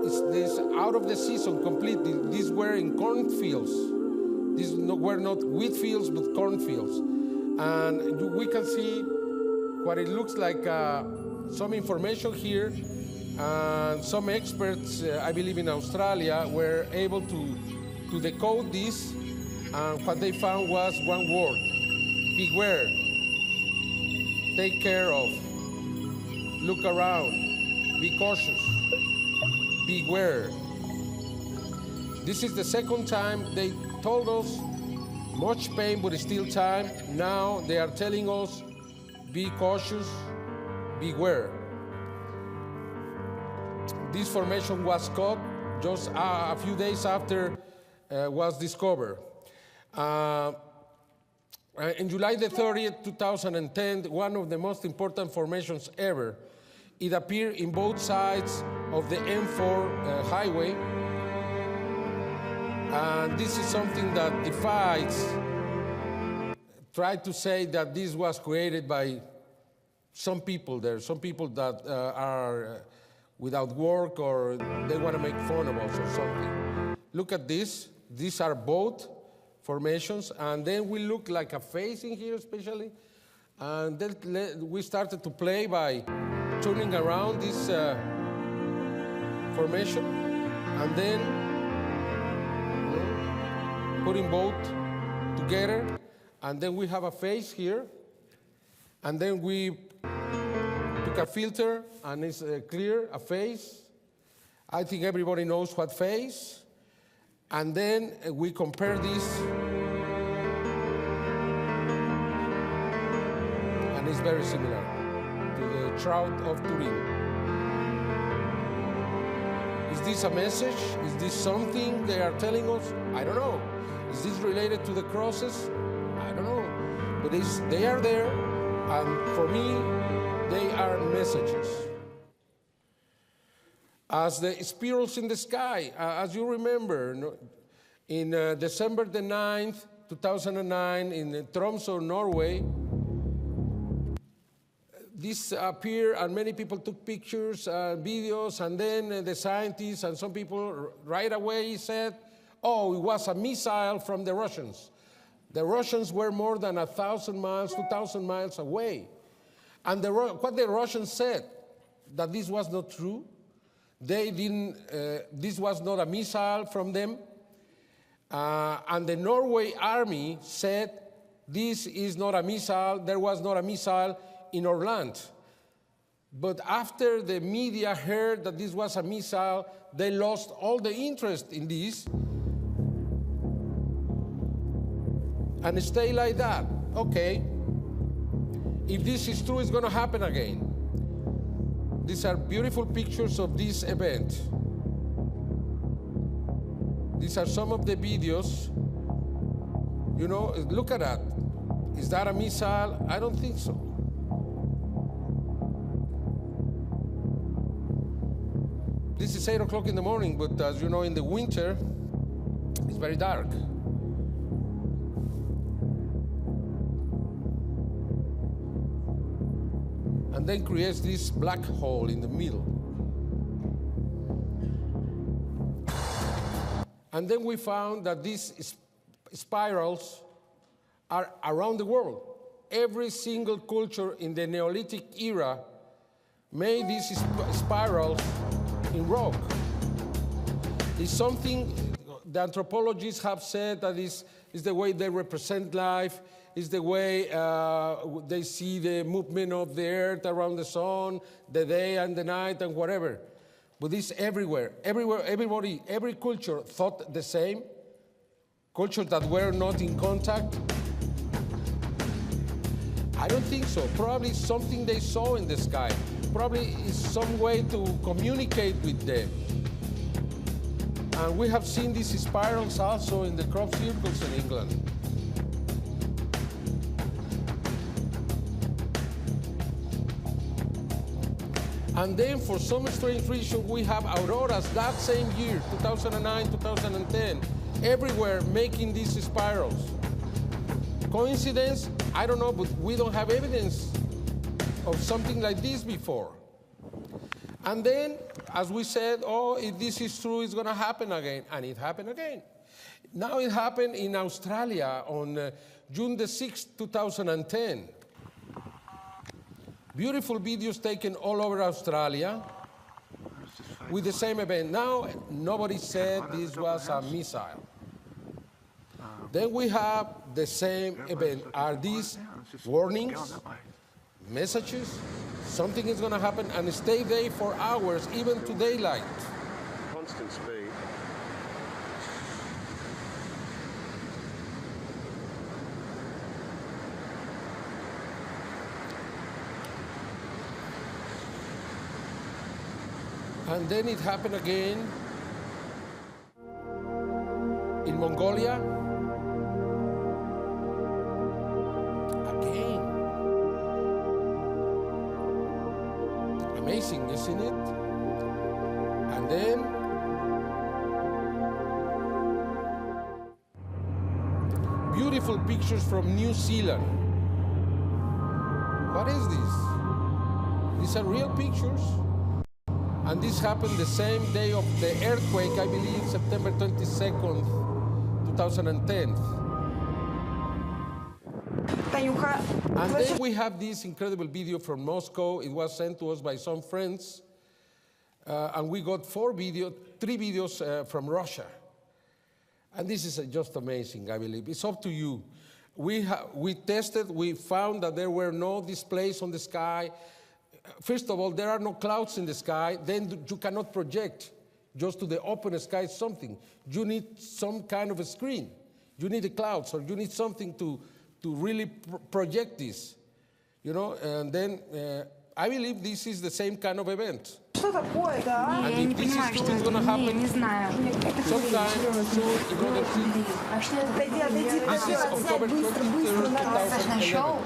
[SPEAKER 2] It's this out of the season completely. These were in cornfields. These were not wheat fields, but cornfields. And we can see what it looks like, some information here. And some experts, I believe in Australia, were able to decode this. And what they found was one word: beware. Take care of. Look around. Be cautious. Beware. This is the second time they told us, much pain, but still time. Now they are telling us, be cautious, beware. This formation was caught just a few days after was discovered. In July the 30th, 2010, one of the most important formations ever, it appeared in both sides of the M4 highway. And this is something that defies, try to say that this was created by some people there, some people that are without work or they want to make fun of us or something. Look at this. These are both formations, and then we look like a face in here especially, and then we started to play by turning around this formation, and then putting both together, and then we have a face here, and then we took a filter, and it's clear, a face. I think everybody knows what face. And then we compare this, and it's very similar to the trout of Turin. Is this a message? Is this something they are telling us? I don't know. Is this related to the crosses? I don't know. But they are there, and for me, they are messages. As the spirals in the sky, as you remember, in December the 9th, 2009, in Tromsø, Norway, this appeared, and many people took pictures, videos, and then the scientists and some people right away said, oh, it was a missile from the Russians. The Russians were more than 1,000 miles, 2,000 miles away. And what the Russians said, that this was not true. They didn't, this was not a missile from them. And the Norway army said, this is not a missile, there was not a missile in our land. But after the media heard that this was a missile, they lost all the interest in this. And stay like that. Okay, if this is true, it's gonna happen again. These are beautiful pictures of this event. These are some of the videos. You know, look at that. Is that a missile? I don't think so. This is 8 o'clock in the morning, but as you know, in the winter, it's very dark. And then creates this black hole in the middle. And then we found that these spirals are around the world. Every single culture in the Neolithic era made these spirals in rock. It's something the anthropologists have said that is the way they represent life, is the way they see the movement of the earth around the sun, the day and the night and whatever. But it's everywhere. Everywhere, everybody, every culture thought the same. Cultures that were not in contact. I don't think so. Probably something they saw in the sky. Probably is some way to communicate with them. And we have seen these spirals also in the crop circles in England. And then for some strange reason, we have auroras that same year, 2009, 2010, everywhere making these spirals. Coincidence? I don't know, but we don't have evidence of something like this before. And then, as we said, oh, if this is true, it's gonna happen again, and it happened again. Now it happened in Australia on June the 6th, 2010. Beautiful videos taken all over Australia with the same event. Now, nobody said this was a missile. Then we have the same event. Are these warnings, messages? Something is going to happen, and stay there for hours, even to daylight.
[SPEAKER 15] Constant speed.
[SPEAKER 2] And then it happened again in Mongolia. Again. Amazing, isn't it? And then beautiful pictures from New Zealand. What is this? These are real pictures. And this happened the same day of the earthquake, I believe, September 22nd, 2010. And then we have this incredible video from Moscow. It was sent to us by some friends. And we got 4 videos. 3 videos from Russia. And this is just amazing, I believe. It's up to you. We tested, we found that there were no displays on the sky. First of all, there are no clouds in the sky, then you cannot project just to the open sky something. You need some kind of a screen. You need the clouds, or you need something to really project this. You know, and then I believe this is the same kind of event.
[SPEAKER 5] Что такое, да?
[SPEAKER 2] And if this is true, it's going to happen sometime soon in other cities. This is October 23rd, 2011.
[SPEAKER 5] Что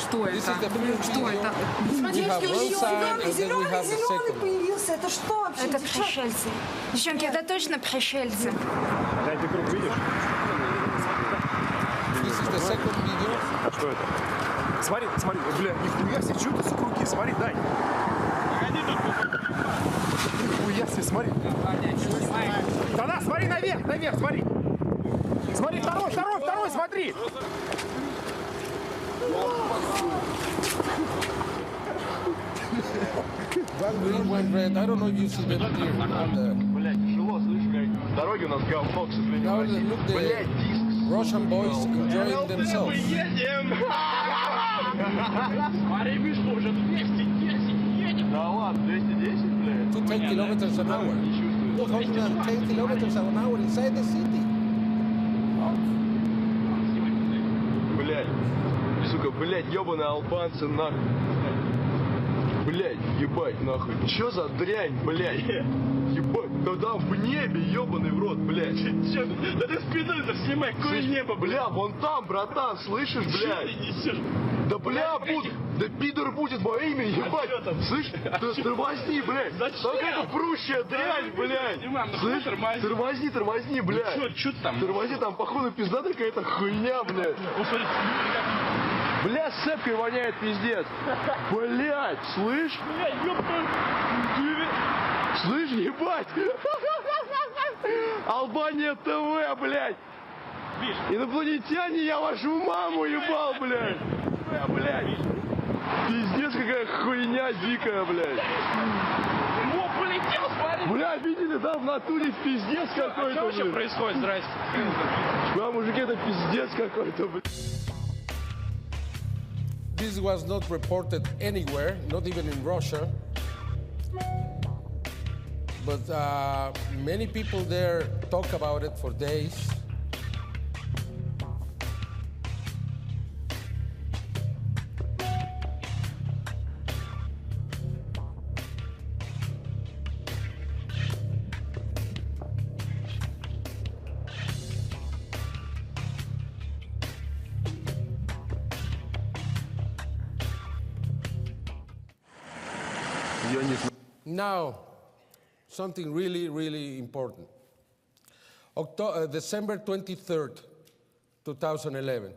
[SPEAKER 2] This is the first video. We have one side and then we have the second.
[SPEAKER 5] появился. Это что вообще?
[SPEAKER 16] Это пришельцы. Девчонки, это точно пришельцы.
[SPEAKER 15] Дайте круг, видишь?
[SPEAKER 2] This is the second video.
[SPEAKER 15] А что это? Смотри, смотри, бля, нихуя себе, что это за круги? Смотри, дай. Нихуя себе, смотри. Да-да, смотри наверх, наверх, смотри. Смотри, второй, смотри.
[SPEAKER 2] One green, one red. I don't know if you see them here.
[SPEAKER 15] Блядь, тяжело, слышишь, блядь. Дороги у нас говно, к сожалению.
[SPEAKER 2] Now look, the Russian boys enjoying themselves.
[SPEAKER 15] Смотри, вышло уже 210 едем. Да ладно, 210, блядь.
[SPEAKER 2] To 10 kilometers an hour. 210 kilometers an hour inside the city.
[SPEAKER 15] Блядь, сука, блядь, ебаные албанцы, нахуй. Блядь, ебать, нахуй. Чё за дрянь, блядь? Ебать, да там в небе, ебаный в рот, блядь. Чё? Да ты спину-то снимай, какое небо, бля, вон там, братан, слышишь, блядь? Чё ты несёшь? Да бля, да пидор будет во имя, ебать. Слышь, тормозни, блядь. Зачем? Какая-то прущая дрянь, блядь. Слышь, тормозни, блядь. Чё там? Тормозни, там походу пизда какая-то хуйня, блядь. Бля, с цепкой воняет пиздец. Блядь, слышь? Слышь, ебать. Албания ТВ, блядь. Инопланетяне, я вашу маму ебал, блядь. Блядь. Пиздец, какая хуйня дикая, блядь. О, полетел, смотри. Бля, видели, да, в натуре пиздец какой-то. А что вообще происходит, здрасте? Бля, мужики, это пиздец какой-то, блядь.
[SPEAKER 2] This was not reported anywhere, not even in Russia. But many people there talk about it for days. Now, something really, really important. December 23rd, 2011,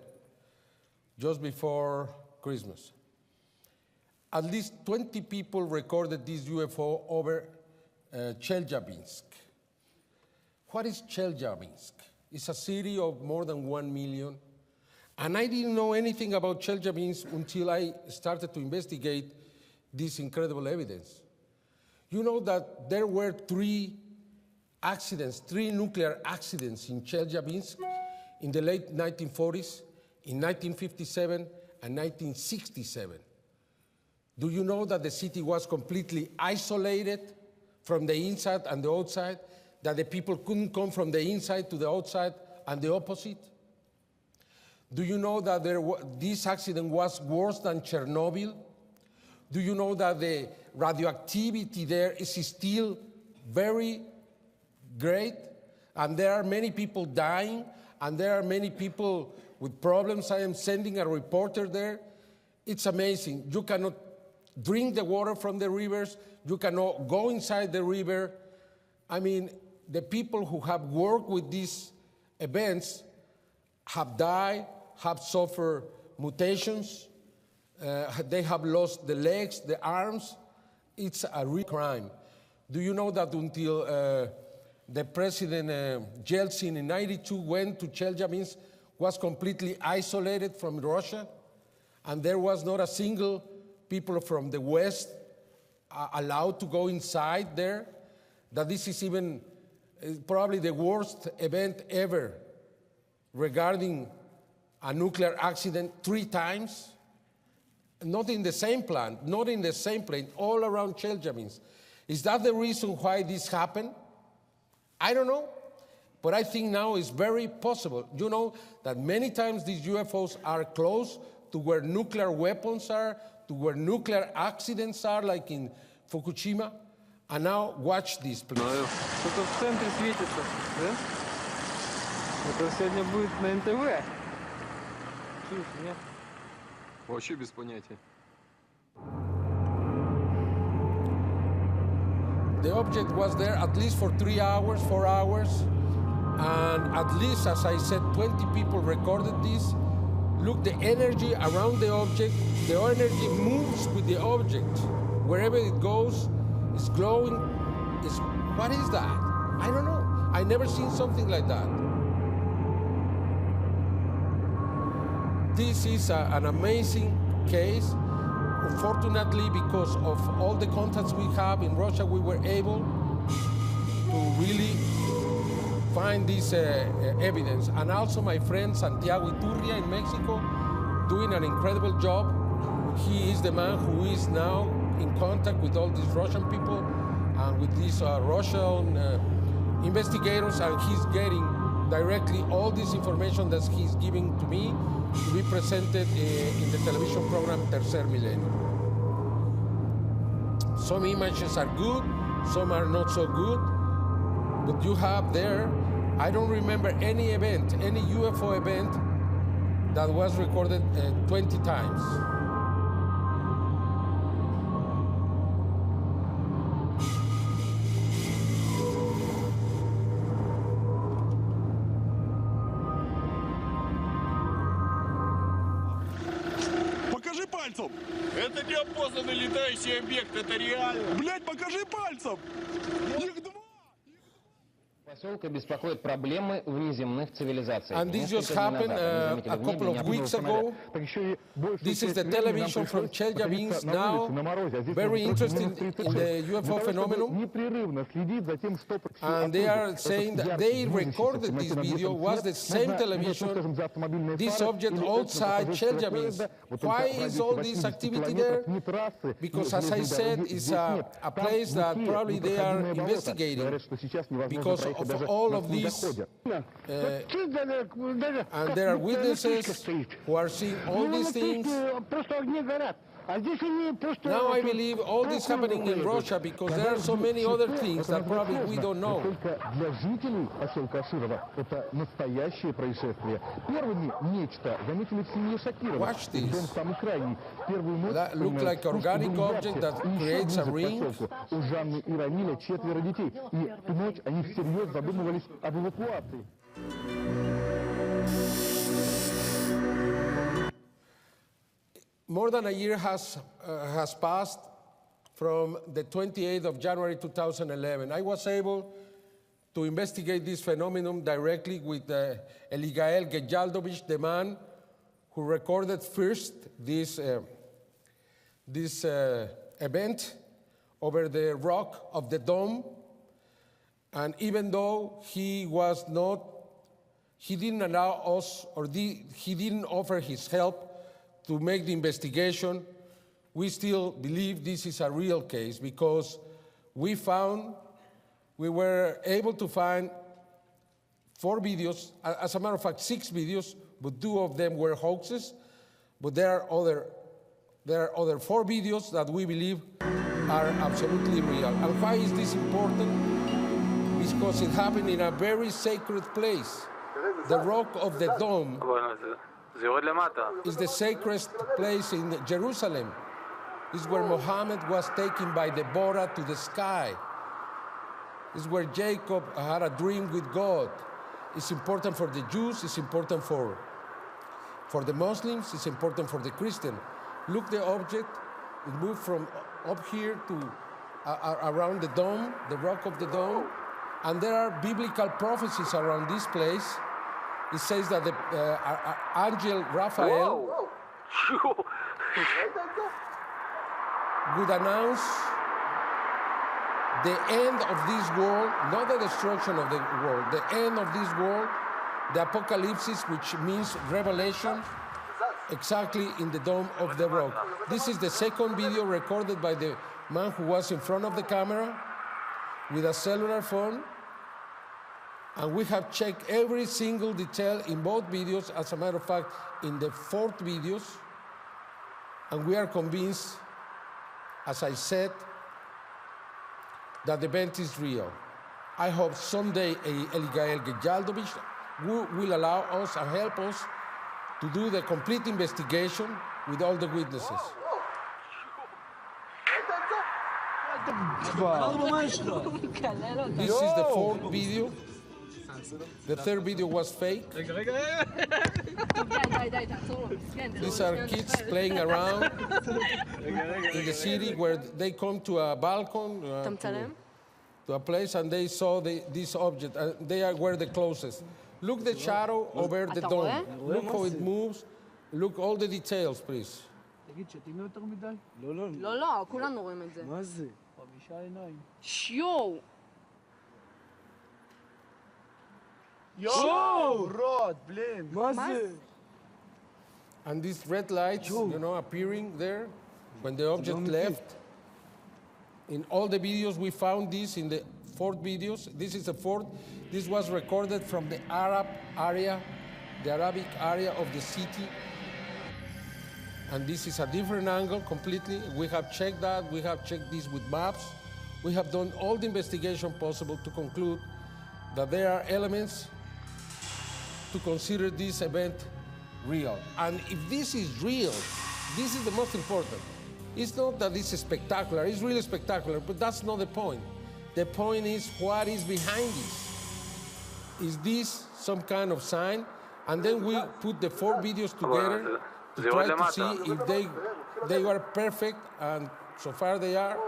[SPEAKER 2] just before Christmas, at least 20 people recorded this UFO over Chelyabinsk. What is Chelyabinsk? It's a city of more than 1 million. And I didn't know anything about Chelyabinsk until I started to investigate this incredible evidence. You know that there were 3 nuclear accidents in Chelyabinsk in the late 1940s, in 1957 and 1967. Do you know that the city was completely isolated from the inside and the outside, that the people couldn't come from the inside to the outside and the opposite? Do you know that this accident was worse than Chernobyl? Do you know that the radioactivity there is still very great? And there are many people dying, and there are many people with problems. I am sending a reporter there. It's amazing. You cannot drink the water from the rivers. You cannot go inside the river. I mean, the people who have worked with these events have died, have suffered mutations. They have lost the legs, the arms. It's a real crime. Do you know that until the President Yeltsin in '92 went to Chelyabinsk, was completely isolated from Russia, and there was not a single people from the West allowed to go inside there? that this is even probably the worst event ever regarding a nuclear accident 3 times? Not in the same plant, not in the same plane, all around Chelyabinsk. Is that the reason why this happened? I don't know, but I think now it's very possible. You know that many times these UFOs are close to where nuclear weapons are, to where nuclear accidents are, like in Fukushima. And now watch this, please.
[SPEAKER 17] Что-то в центре светится, да? Это сегодня будет на НТВ. Чушь, нет?
[SPEAKER 13] Вообще без понятия.
[SPEAKER 2] The object was there at least for 3 hours, 4 hours, and at least, as I said, 20 people recorded this. Look, the energy around the object, the energy moves with the object. Wherever it goes, it's glowing. What is that? I don't know. I never seen something like that. This is an amazing case. Unfortunately, because of all the contacts we have in Russia, we were able to really find this evidence. And also my friend Santiago Iturria in Mexico, doing an incredible job. He is the man who is now in contact with all these Russian people and with these Russian investigators, and he's getting directly all this information that he's giving to me to be presented in the television program Tercer Milenio. Some images are good, some are not so good, but you have there, I don't remember any event, any UFO event that was recorded 20 times.
[SPEAKER 15] Покажи пальцем! Это неопознанный летающий объект, это реально! Блядь, покажи пальцем! Их 2!
[SPEAKER 18] Поселка беспокоят проблемы внеземных цивилизаций.
[SPEAKER 2] And this just happened a couple of weeks ago. This is the television from Chelyabinsk now, very interested in the UFO phenomenon. And they are saying that they recorded this video, was the same television, this object outside Chelyabinsk. Why is all this activity there? Because, as I said, it's a place that probably they are investigating because of all of these, and there are witnesses who are seeing all these things. Now I believe all this happening in Russia because there are so many other things that probably we don't know.
[SPEAKER 19] Для жителей поселка Аширово это настоящее происшествие. Первыми нечто заметили в семье Шакирова.
[SPEAKER 2] Watch this.
[SPEAKER 19] Дом самый крайний. Первую ночь
[SPEAKER 2] That looks like organic object that creates a ring.
[SPEAKER 19] У Жанны и Рамиля 4 детей. И в ту ночь они всерьез задумывались об эвакуации.
[SPEAKER 2] More than a year has passed from the 28th of January 2011. I was able to investigate this phenomenon directly with Eligael Gejaldovich, the man who recorded first this event over the rock of the dome. And even though he didn't allow us, or he didn't offer his help to make the investigation, we still believe this is a real case because we were able to find 4 videos, as a matter of fact 6 videos, but 2 of them were hoaxes. But there are other 4 videos that we believe are absolutely real. And why is this important? Because it happened in a very sacred place. The rock of the dome is the sacred place in Jerusalem. It's where Muhammad was taken by Deborah to the sky. It's where Jacob had a dream with God. It's important for the Jews, it's important for the Muslims, it's important for the Christian. Look, the object, it moved from up here to around the dome, the rock of the dome, and there are biblical prophecies around this place. It says that the angel Raphael would announce the end of this world, not the destruction of the world, the end of this world, the apocalypse, which means revelation, exactly in the Dome of the Rock. This is the second video recorded by the man who was in front of the camera with a cellular phone. And we have checked every single detail in both videos, as a matter of fact, in the fourth videos. And we are convinced, as I said, that the event is real. I hope someday Eligael Gejaldovic will allow us and help us to do the complete investigation with all the witnesses. This is the fourth video. The third video was fake. These are kids playing around in the city where they come to a balcony, to a place, and they saw this object. They were the closest. Look the shadow over the dome. Look how it moves. Look all the details, please.
[SPEAKER 5] לא, כולנו רואים את זה.
[SPEAKER 17] מה זה? 5 עיניים.
[SPEAKER 5] שיו!
[SPEAKER 17] יואו! רוד, בלין. מה זה?
[SPEAKER 2] And these red lights, appearing there when the object left. In all the videos, we found this in the fourth videos. This is the fourth. This was recorded from the Arabic area of the city. And this is a different angle completely. We have checked that. We have checked this with maps. We have done all the investigation possible to conclude that there are elements to consider this event real. And if this is real, this is the most important. It's not that it's spectacular. It's really spectacular, but that's not the point. The point is what is behind this. Is this some kind of sign? And then we put the 4 videos together to try to see if they were perfect, and so far they are.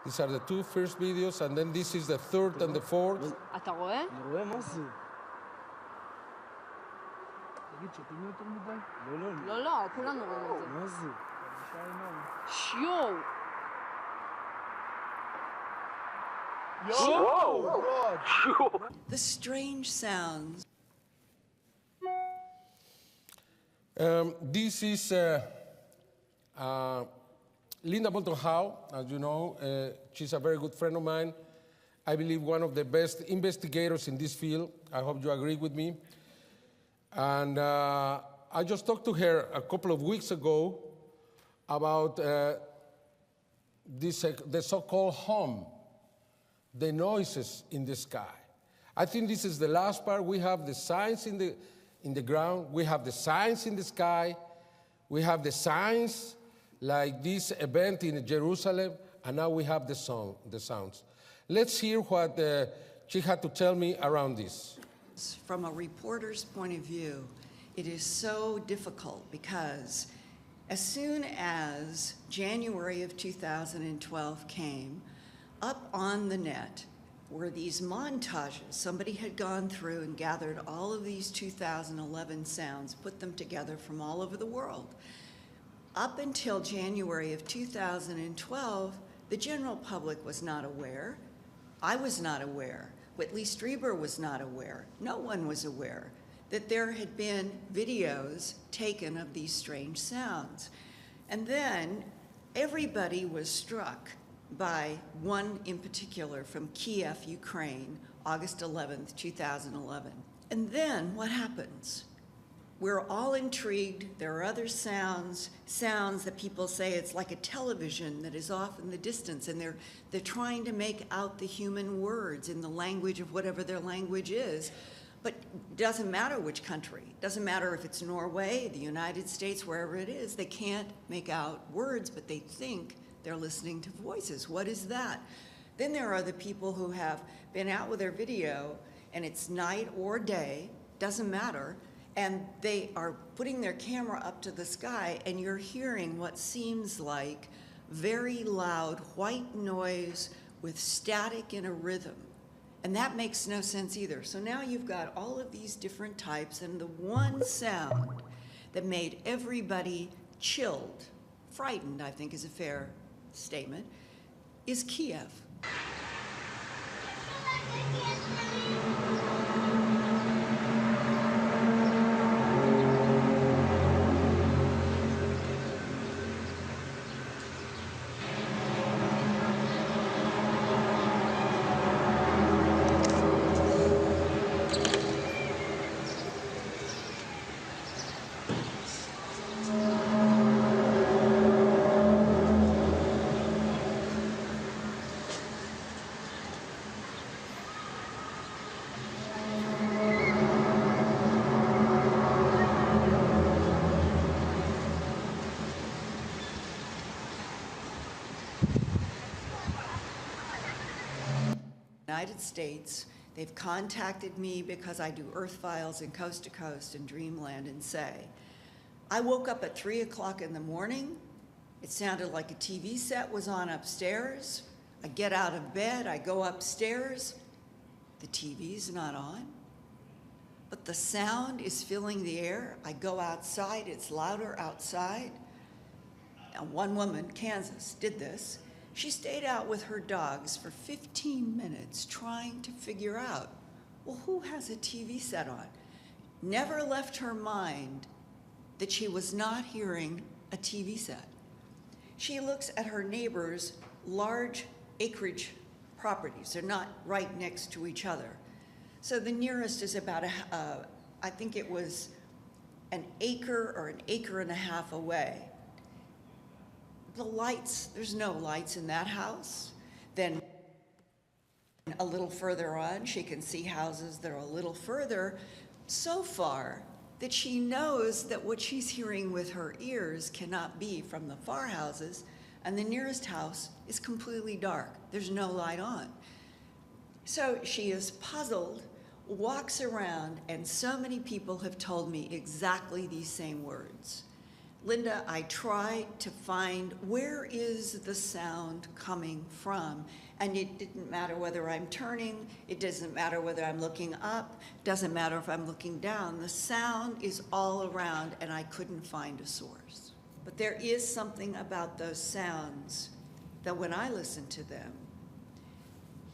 [SPEAKER 2] These are the 2 first videos, and then this is the 3rd and the 4th.
[SPEAKER 5] אתה רואה?
[SPEAKER 17] אני רואה מה זה. תגיד, שתים יותר מדי?
[SPEAKER 5] לא, לא, כולנו רואים את זה.
[SPEAKER 17] מה זה? 5 עיניים.
[SPEAKER 5] שיו!
[SPEAKER 12] The strange sounds.
[SPEAKER 2] This is Linda Bolton-Howe, as you know. She's a very good friend of mine. I believe one of the best investigators in this field. I hope you agree with me. And I just talked to her a couple of weeks ago about the so-called hum, the noises in the sky. I think this is the last part. We have the signs in the ground. We have the signs in the sky. We have the signs like this event in Jerusalem, and now we have the sounds. Let's hear what she had to tell me around this.
[SPEAKER 12] From a reporter's point of view, it is so difficult because as soon as January of 2012 came, up on the net were these montages. Somebody had gone through and gathered all of these 2011 sounds, put them together from all over the world. Up until January of 2012, the general public was not aware. I was not aware. Whitley Strieber was not aware. No one was aware that there had been videos taken of these strange sounds. And then everybody was struck by one in particular from Kiev, Ukraine, August 11th, 2011. And then what happens? We're all intrigued. There are other sounds that people say it's like a television that is off in the distance, and they're trying to make out the human words in the language of whatever their language is. But it doesn't matter which country. It doesn't matter if it's Norway, the United States, wherever it is. They can't make out words, but they think they're listening to voices. What is that? Then there are the people who have been out with their video, and it's night or day, doesn't matter, and they are putting their camera up to the sky, and you're hearing what seems like very loud white noise with static in a rhythm.
[SPEAKER 20] And that makes no sense either. So now you've got all of these different types, and the one sound that made everybody chilled, frightened, I think is a fair statement, is Kiev. United States, they've contacted me because I do Earth Files and Coast to Coast and Dreamland, and say, I woke up at 3 o'clock in the morning, it sounded like a TV set was on upstairs, I get out of bed, I go upstairs, the TV's not on, but the sound is filling the air, I go outside, it's louder outside. And one woman, Kansas, did this. She stayed out with her dogs for 15 minutes trying to figure out, well, who has a TV set on? Never left her mind that she was not hearing a TV set. She looks at her neighbors' large acreage properties. They're not right next to each other. So the nearest is about, I think it was an acre or an acre and a half away. The lights, there's no lights in that house. Then a little further on, she can see houses that are a little further, so far that she knows that what she's hearing with her ears cannot be from the far houses, and the nearest house is completely dark. There's no light on. So she is puzzled, walks around, and so many people have told me exactly these same words. Linda, I tried to find where is the sound coming from, and it didn't matter whether I'm turning, it doesn't matter whether I'm looking up, doesn't matter if I'm looking down. The sound is all around, and I couldn't find a source. But there is something about those sounds that when I listen to them,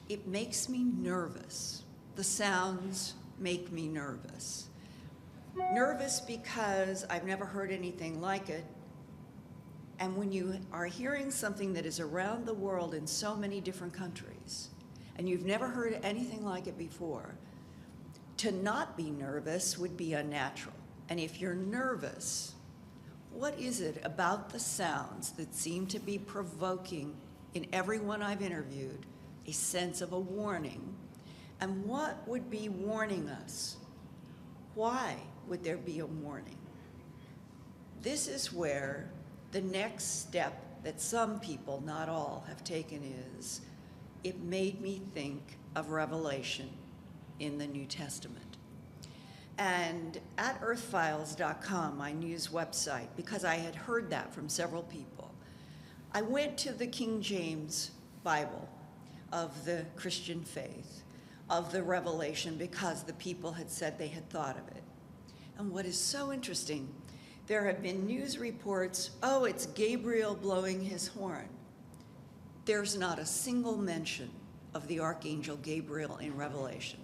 [SPEAKER 20] it makes me nervous. The sounds make me nervous. Nervous because I've never heard anything like it. And when you are hearing something that is around the world in so many different countries, and you've never heard anything like it before, to not be nervous would be unnatural. And if you're nervous, what is it about the sounds that seem to be provoking in everyone I've interviewed a sense of a warning? And what would be warning us? Why would there be a warning? This is where the next step that some people, not all, have taken is, it made me think of Revelation in the New Testament. And at earthfiles.com, my news website, because I had heard that from several people, I went to the King James Bible of the Christian faith, of the Revelation, because the people had said they had thought of it. And what is so interesting, there have been news reports, oh, it's Gabriel blowing his horn. There's not a single mention of the Archangel Gabriel in Revelation.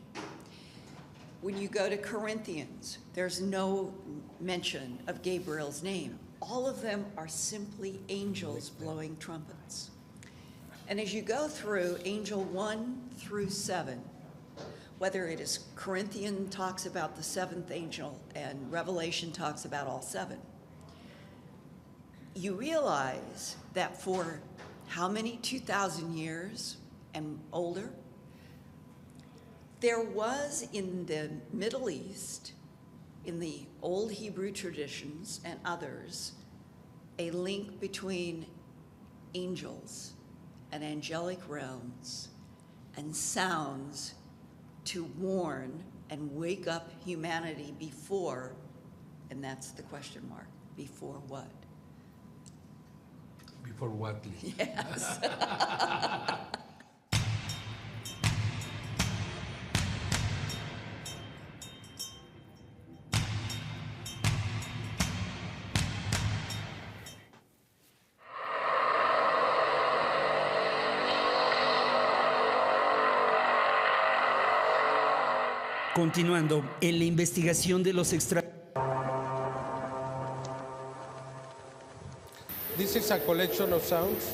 [SPEAKER 20] When you go to Corinthians, there's no mention of Gabriel's name. All of them are simply angels blowing trumpets. And as you go through angel 1 through 7, whether it is Corinthian talks about the seventh angel and Revelation talks about all seven, you realize that for how many, 2,000 years and older, there was in the Middle East, in the old Hebrew traditions and others, a link between angels and angelic realms and sounds to warn and wake up humanity before, and that's the question mark, before what?
[SPEAKER 2] Before what?
[SPEAKER 20] Yes.
[SPEAKER 11] Continuando, en la investigación de los
[SPEAKER 2] This is a collection of sounds.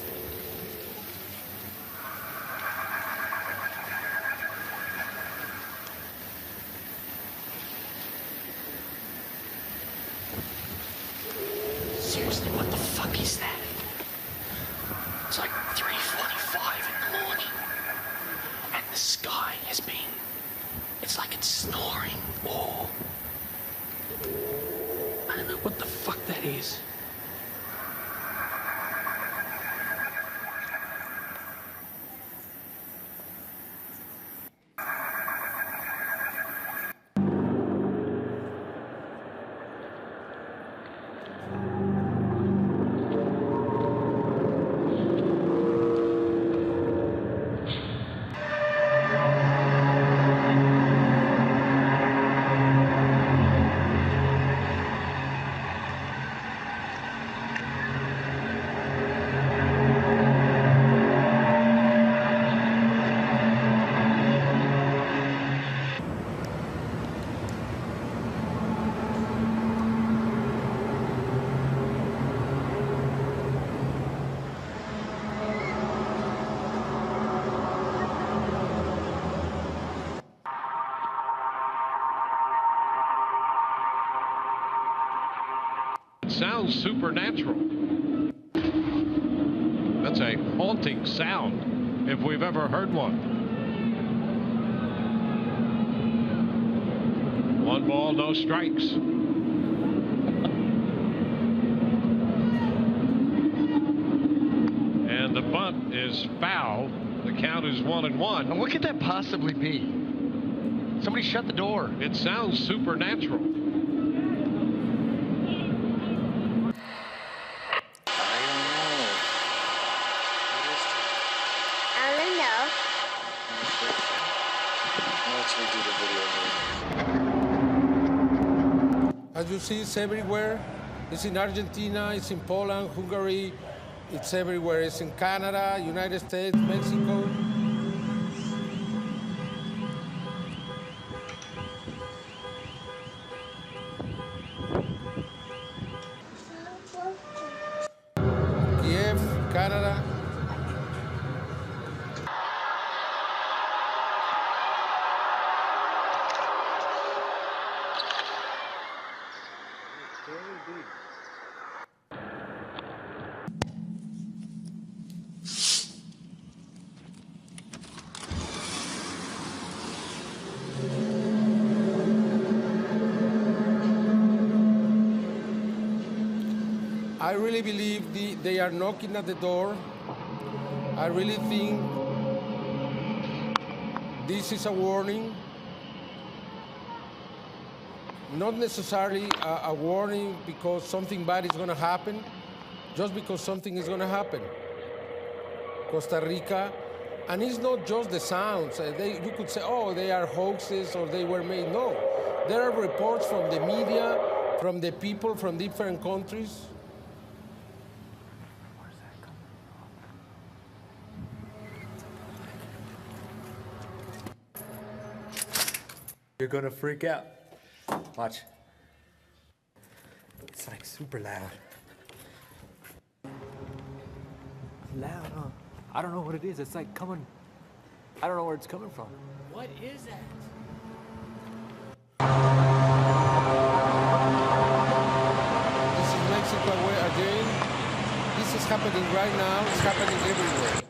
[SPEAKER 21] Seriously, what the fuck is that? It's like 3:45 in the morning, and the sky has been, it's like it's snoring, or I don't know what the fuck that is.
[SPEAKER 3] Sounds supernatural. That's a haunting sound, if we've ever heard one. One ball, no strikes. And the bunt is foul. The count is 1-1.
[SPEAKER 22] And what could that possibly be? Somebody shut the door.
[SPEAKER 3] It sounds supernatural.
[SPEAKER 2] As you see, it's everywhere. It's in Argentina, it's in Poland, Hungary, it's everywhere. It's in Canada, United States, Mexico. Kiev, Canada. I really believe they are knocking at the door. I really think this is a warning. Not necessarily a warning because something bad is going to happen, just because something is going to happen. Costa Rica, and it's not just the sounds. You could say, oh, they are hoaxes or they were made. No, there are reports from the media, from the people from different countries.
[SPEAKER 23] You're gonna freak out. Watch. It's like super loud. Loud, huh? I don't know what it is. It's like coming. I don't know where it's coming from.
[SPEAKER 21] What is that?
[SPEAKER 2] This is Mexico again. This is happening right now. It's happening everywhere.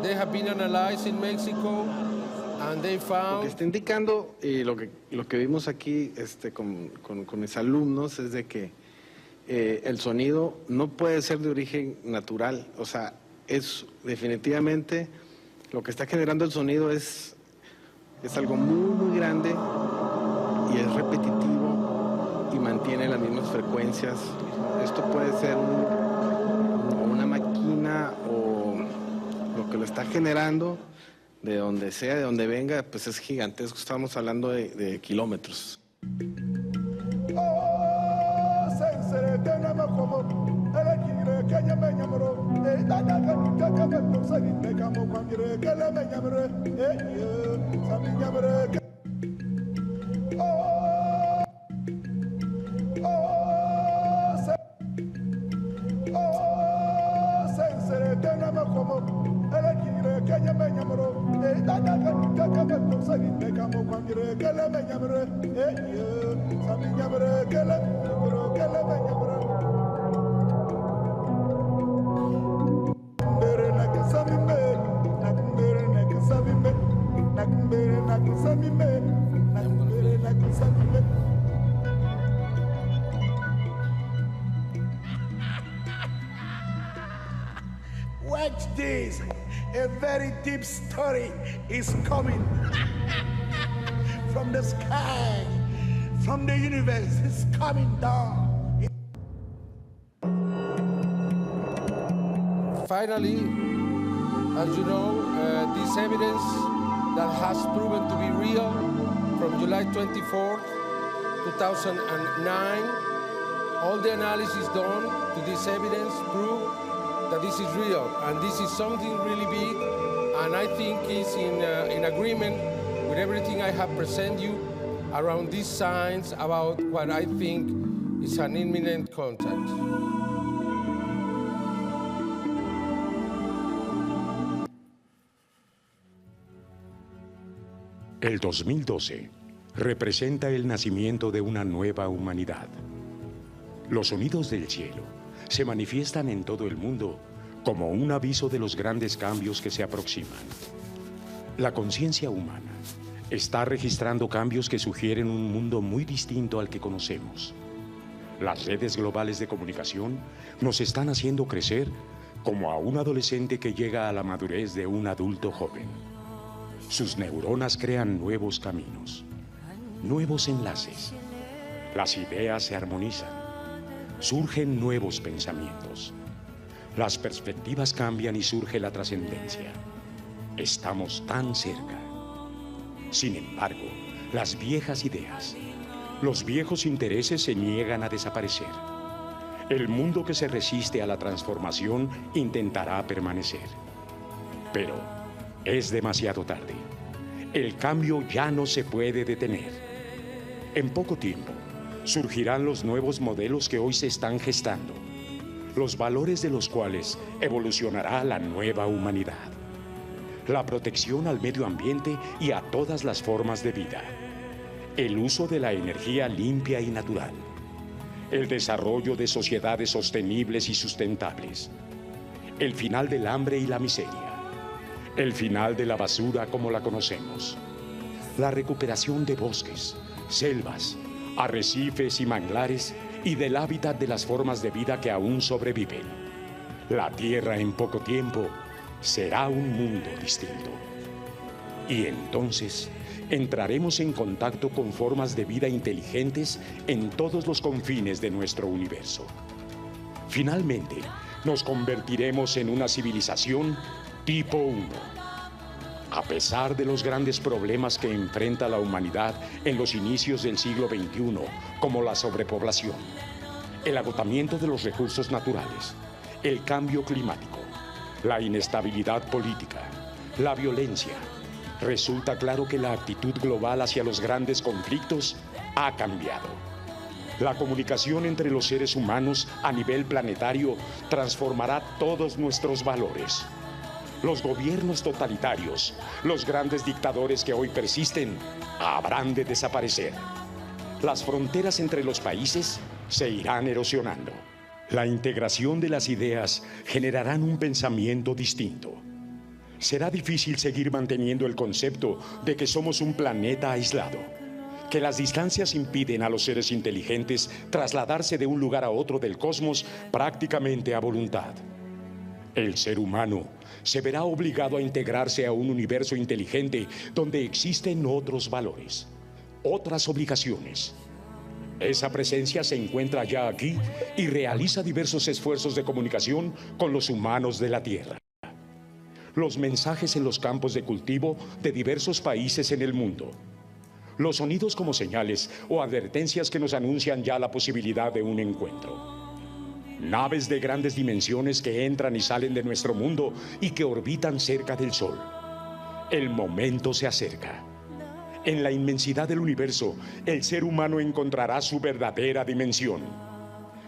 [SPEAKER 2] They have been analyzed in Mexico, and they found.
[SPEAKER 24] Lo que está indicando y lo que vimos aquí con mis alumnos es de que el sonido no puede ser de origen natural, o sea, es definitivamente lo que está generando el sonido es algo muy grande y es repetitivo y mantiene las mismas frecuencias. Esto puede ser una máquina o lo que lo está generando, de donde sea, de donde venga, pues es gigantesco. Estamos hablando de kilómetros.
[SPEAKER 25] Kenya
[SPEAKER 1] Watch this. A very deep story is coming from the sky, from the universe. It's coming down.
[SPEAKER 2] Finally, as you know, this evidence that has proven to be real from July 24th, 2009, all the analysis done to this evidence prove that this is real, and this is something really big, and I think is in agreement with everything I have presented you around these signs about what I think is an imminent contact.
[SPEAKER 3] El 2012 representa el nacimiento de una nueva humanidad. Los sonidos del cielo se manifiestan en todo el mundo como un aviso de los grandes cambios que se aproximan. La conciencia humana está registrando cambios que sugieren un mundo muy distinto al que conocemos. Las redes globales de comunicación nos están haciendo crecer como a un adolescente que llega a la madurez de un adulto joven. Sus neuronas crean nuevos caminos, nuevos enlaces. Las ideas se armonizan. Surgen nuevos pensamientos. Las perspectivas cambian y surge la trascendencia. Estamos tan cerca. Sin embargo, las viejas ideas, los viejos intereses se niegan a desaparecer. El mundo que se resiste a la transformación intentará permanecer. Pero es demasiado tarde. El cambio ya no se puede detener. En poco tiempo, surgirán los nuevos modelos que hoy se están gestando, los valores de los cuales evolucionará la nueva humanidad. La protección al medio ambiente y a todas las formas de vida. El uso de la energía limpia y natural. El desarrollo de sociedades sostenibles y sustentables. El final del hambre y la miseria. El final de la basura como la conocemos. La recuperación de bosques, selvas, arrecifes y manglares y del hábitat de las formas de vida que aún sobreviven. La Tierra en poco tiempo será un mundo distinto. Y entonces entraremos en contacto con formas de vida inteligentes en todos los confines de nuestro universo. Finalmente, nos convertiremos en una civilización tipo 1. A pesar de los grandes problemas que enfrenta la humanidad en los inicios del siglo XXI, como la sobrepoblación, el agotamiento de los recursos naturales, el cambio climático, la inestabilidad política, la violencia, resulta claro que la actitud global hacia los grandes conflictos ha cambiado. La comunicación entre los seres humanos a nivel planetario transformará todos nuestros valores. Los gobiernos totalitarios, los grandes dictadores que hoy persisten, habrán de desaparecer. Las fronteras entre los países se irán erosionando. La integración de las ideas generarán un pensamiento distinto. Será difícil seguir manteniendo el concepto de que somos un planeta aislado, que las distancias impiden a los seres inteligentes trasladarse de un lugar a otro del cosmos prácticamente a voluntad. El ser humano se verá obligado a integrarse a un universo inteligente donde existen otros valores, otras obligaciones. Esa presencia se encuentra ya aquí y realiza diversos esfuerzos de comunicación con los humanos de la Tierra. Los mensajes en los campos de cultivo de diversos países en el mundo. Los sonidos como señales o advertencias que nos anuncian ya la posibilidad de un encuentro. Naves de grandes dimensiones que entran y salen de nuestro mundo y que orbitan cerca del Sol. El momento se acerca. En la inmensidad del universo, el ser humano encontrará su verdadera dimensión.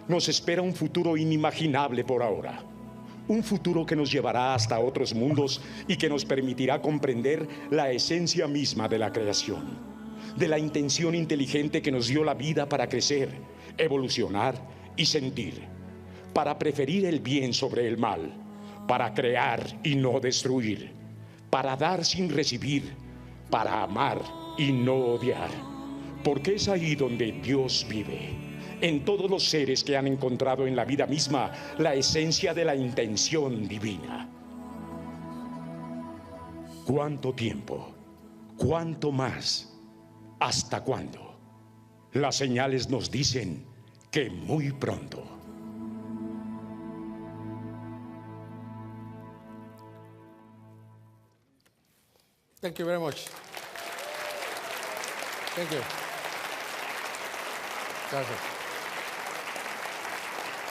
[SPEAKER 3] Nos espera un futuro inimaginable por ahora. Un futuro que nos llevará hasta otros mundos y que nos permitirá comprender la esencia misma de la creación, de la intención inteligente que nos dio la vida para crecer, evolucionar y sentir, para preferir el bien sobre el mal, para crear y no destruir, para dar sin recibir, para amar y no odiar, porque es ahí donde Dios vive, en todos los seres que han encontrado en la vida misma la esencia de la intención divina. ¿Cuánto tiempo? ¿Cuánto más? ¿Hasta cuándo? Las señales nos dicen que muy pronto.
[SPEAKER 2] Thank you very much. Thank you. Gracias.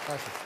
[SPEAKER 2] Gracias.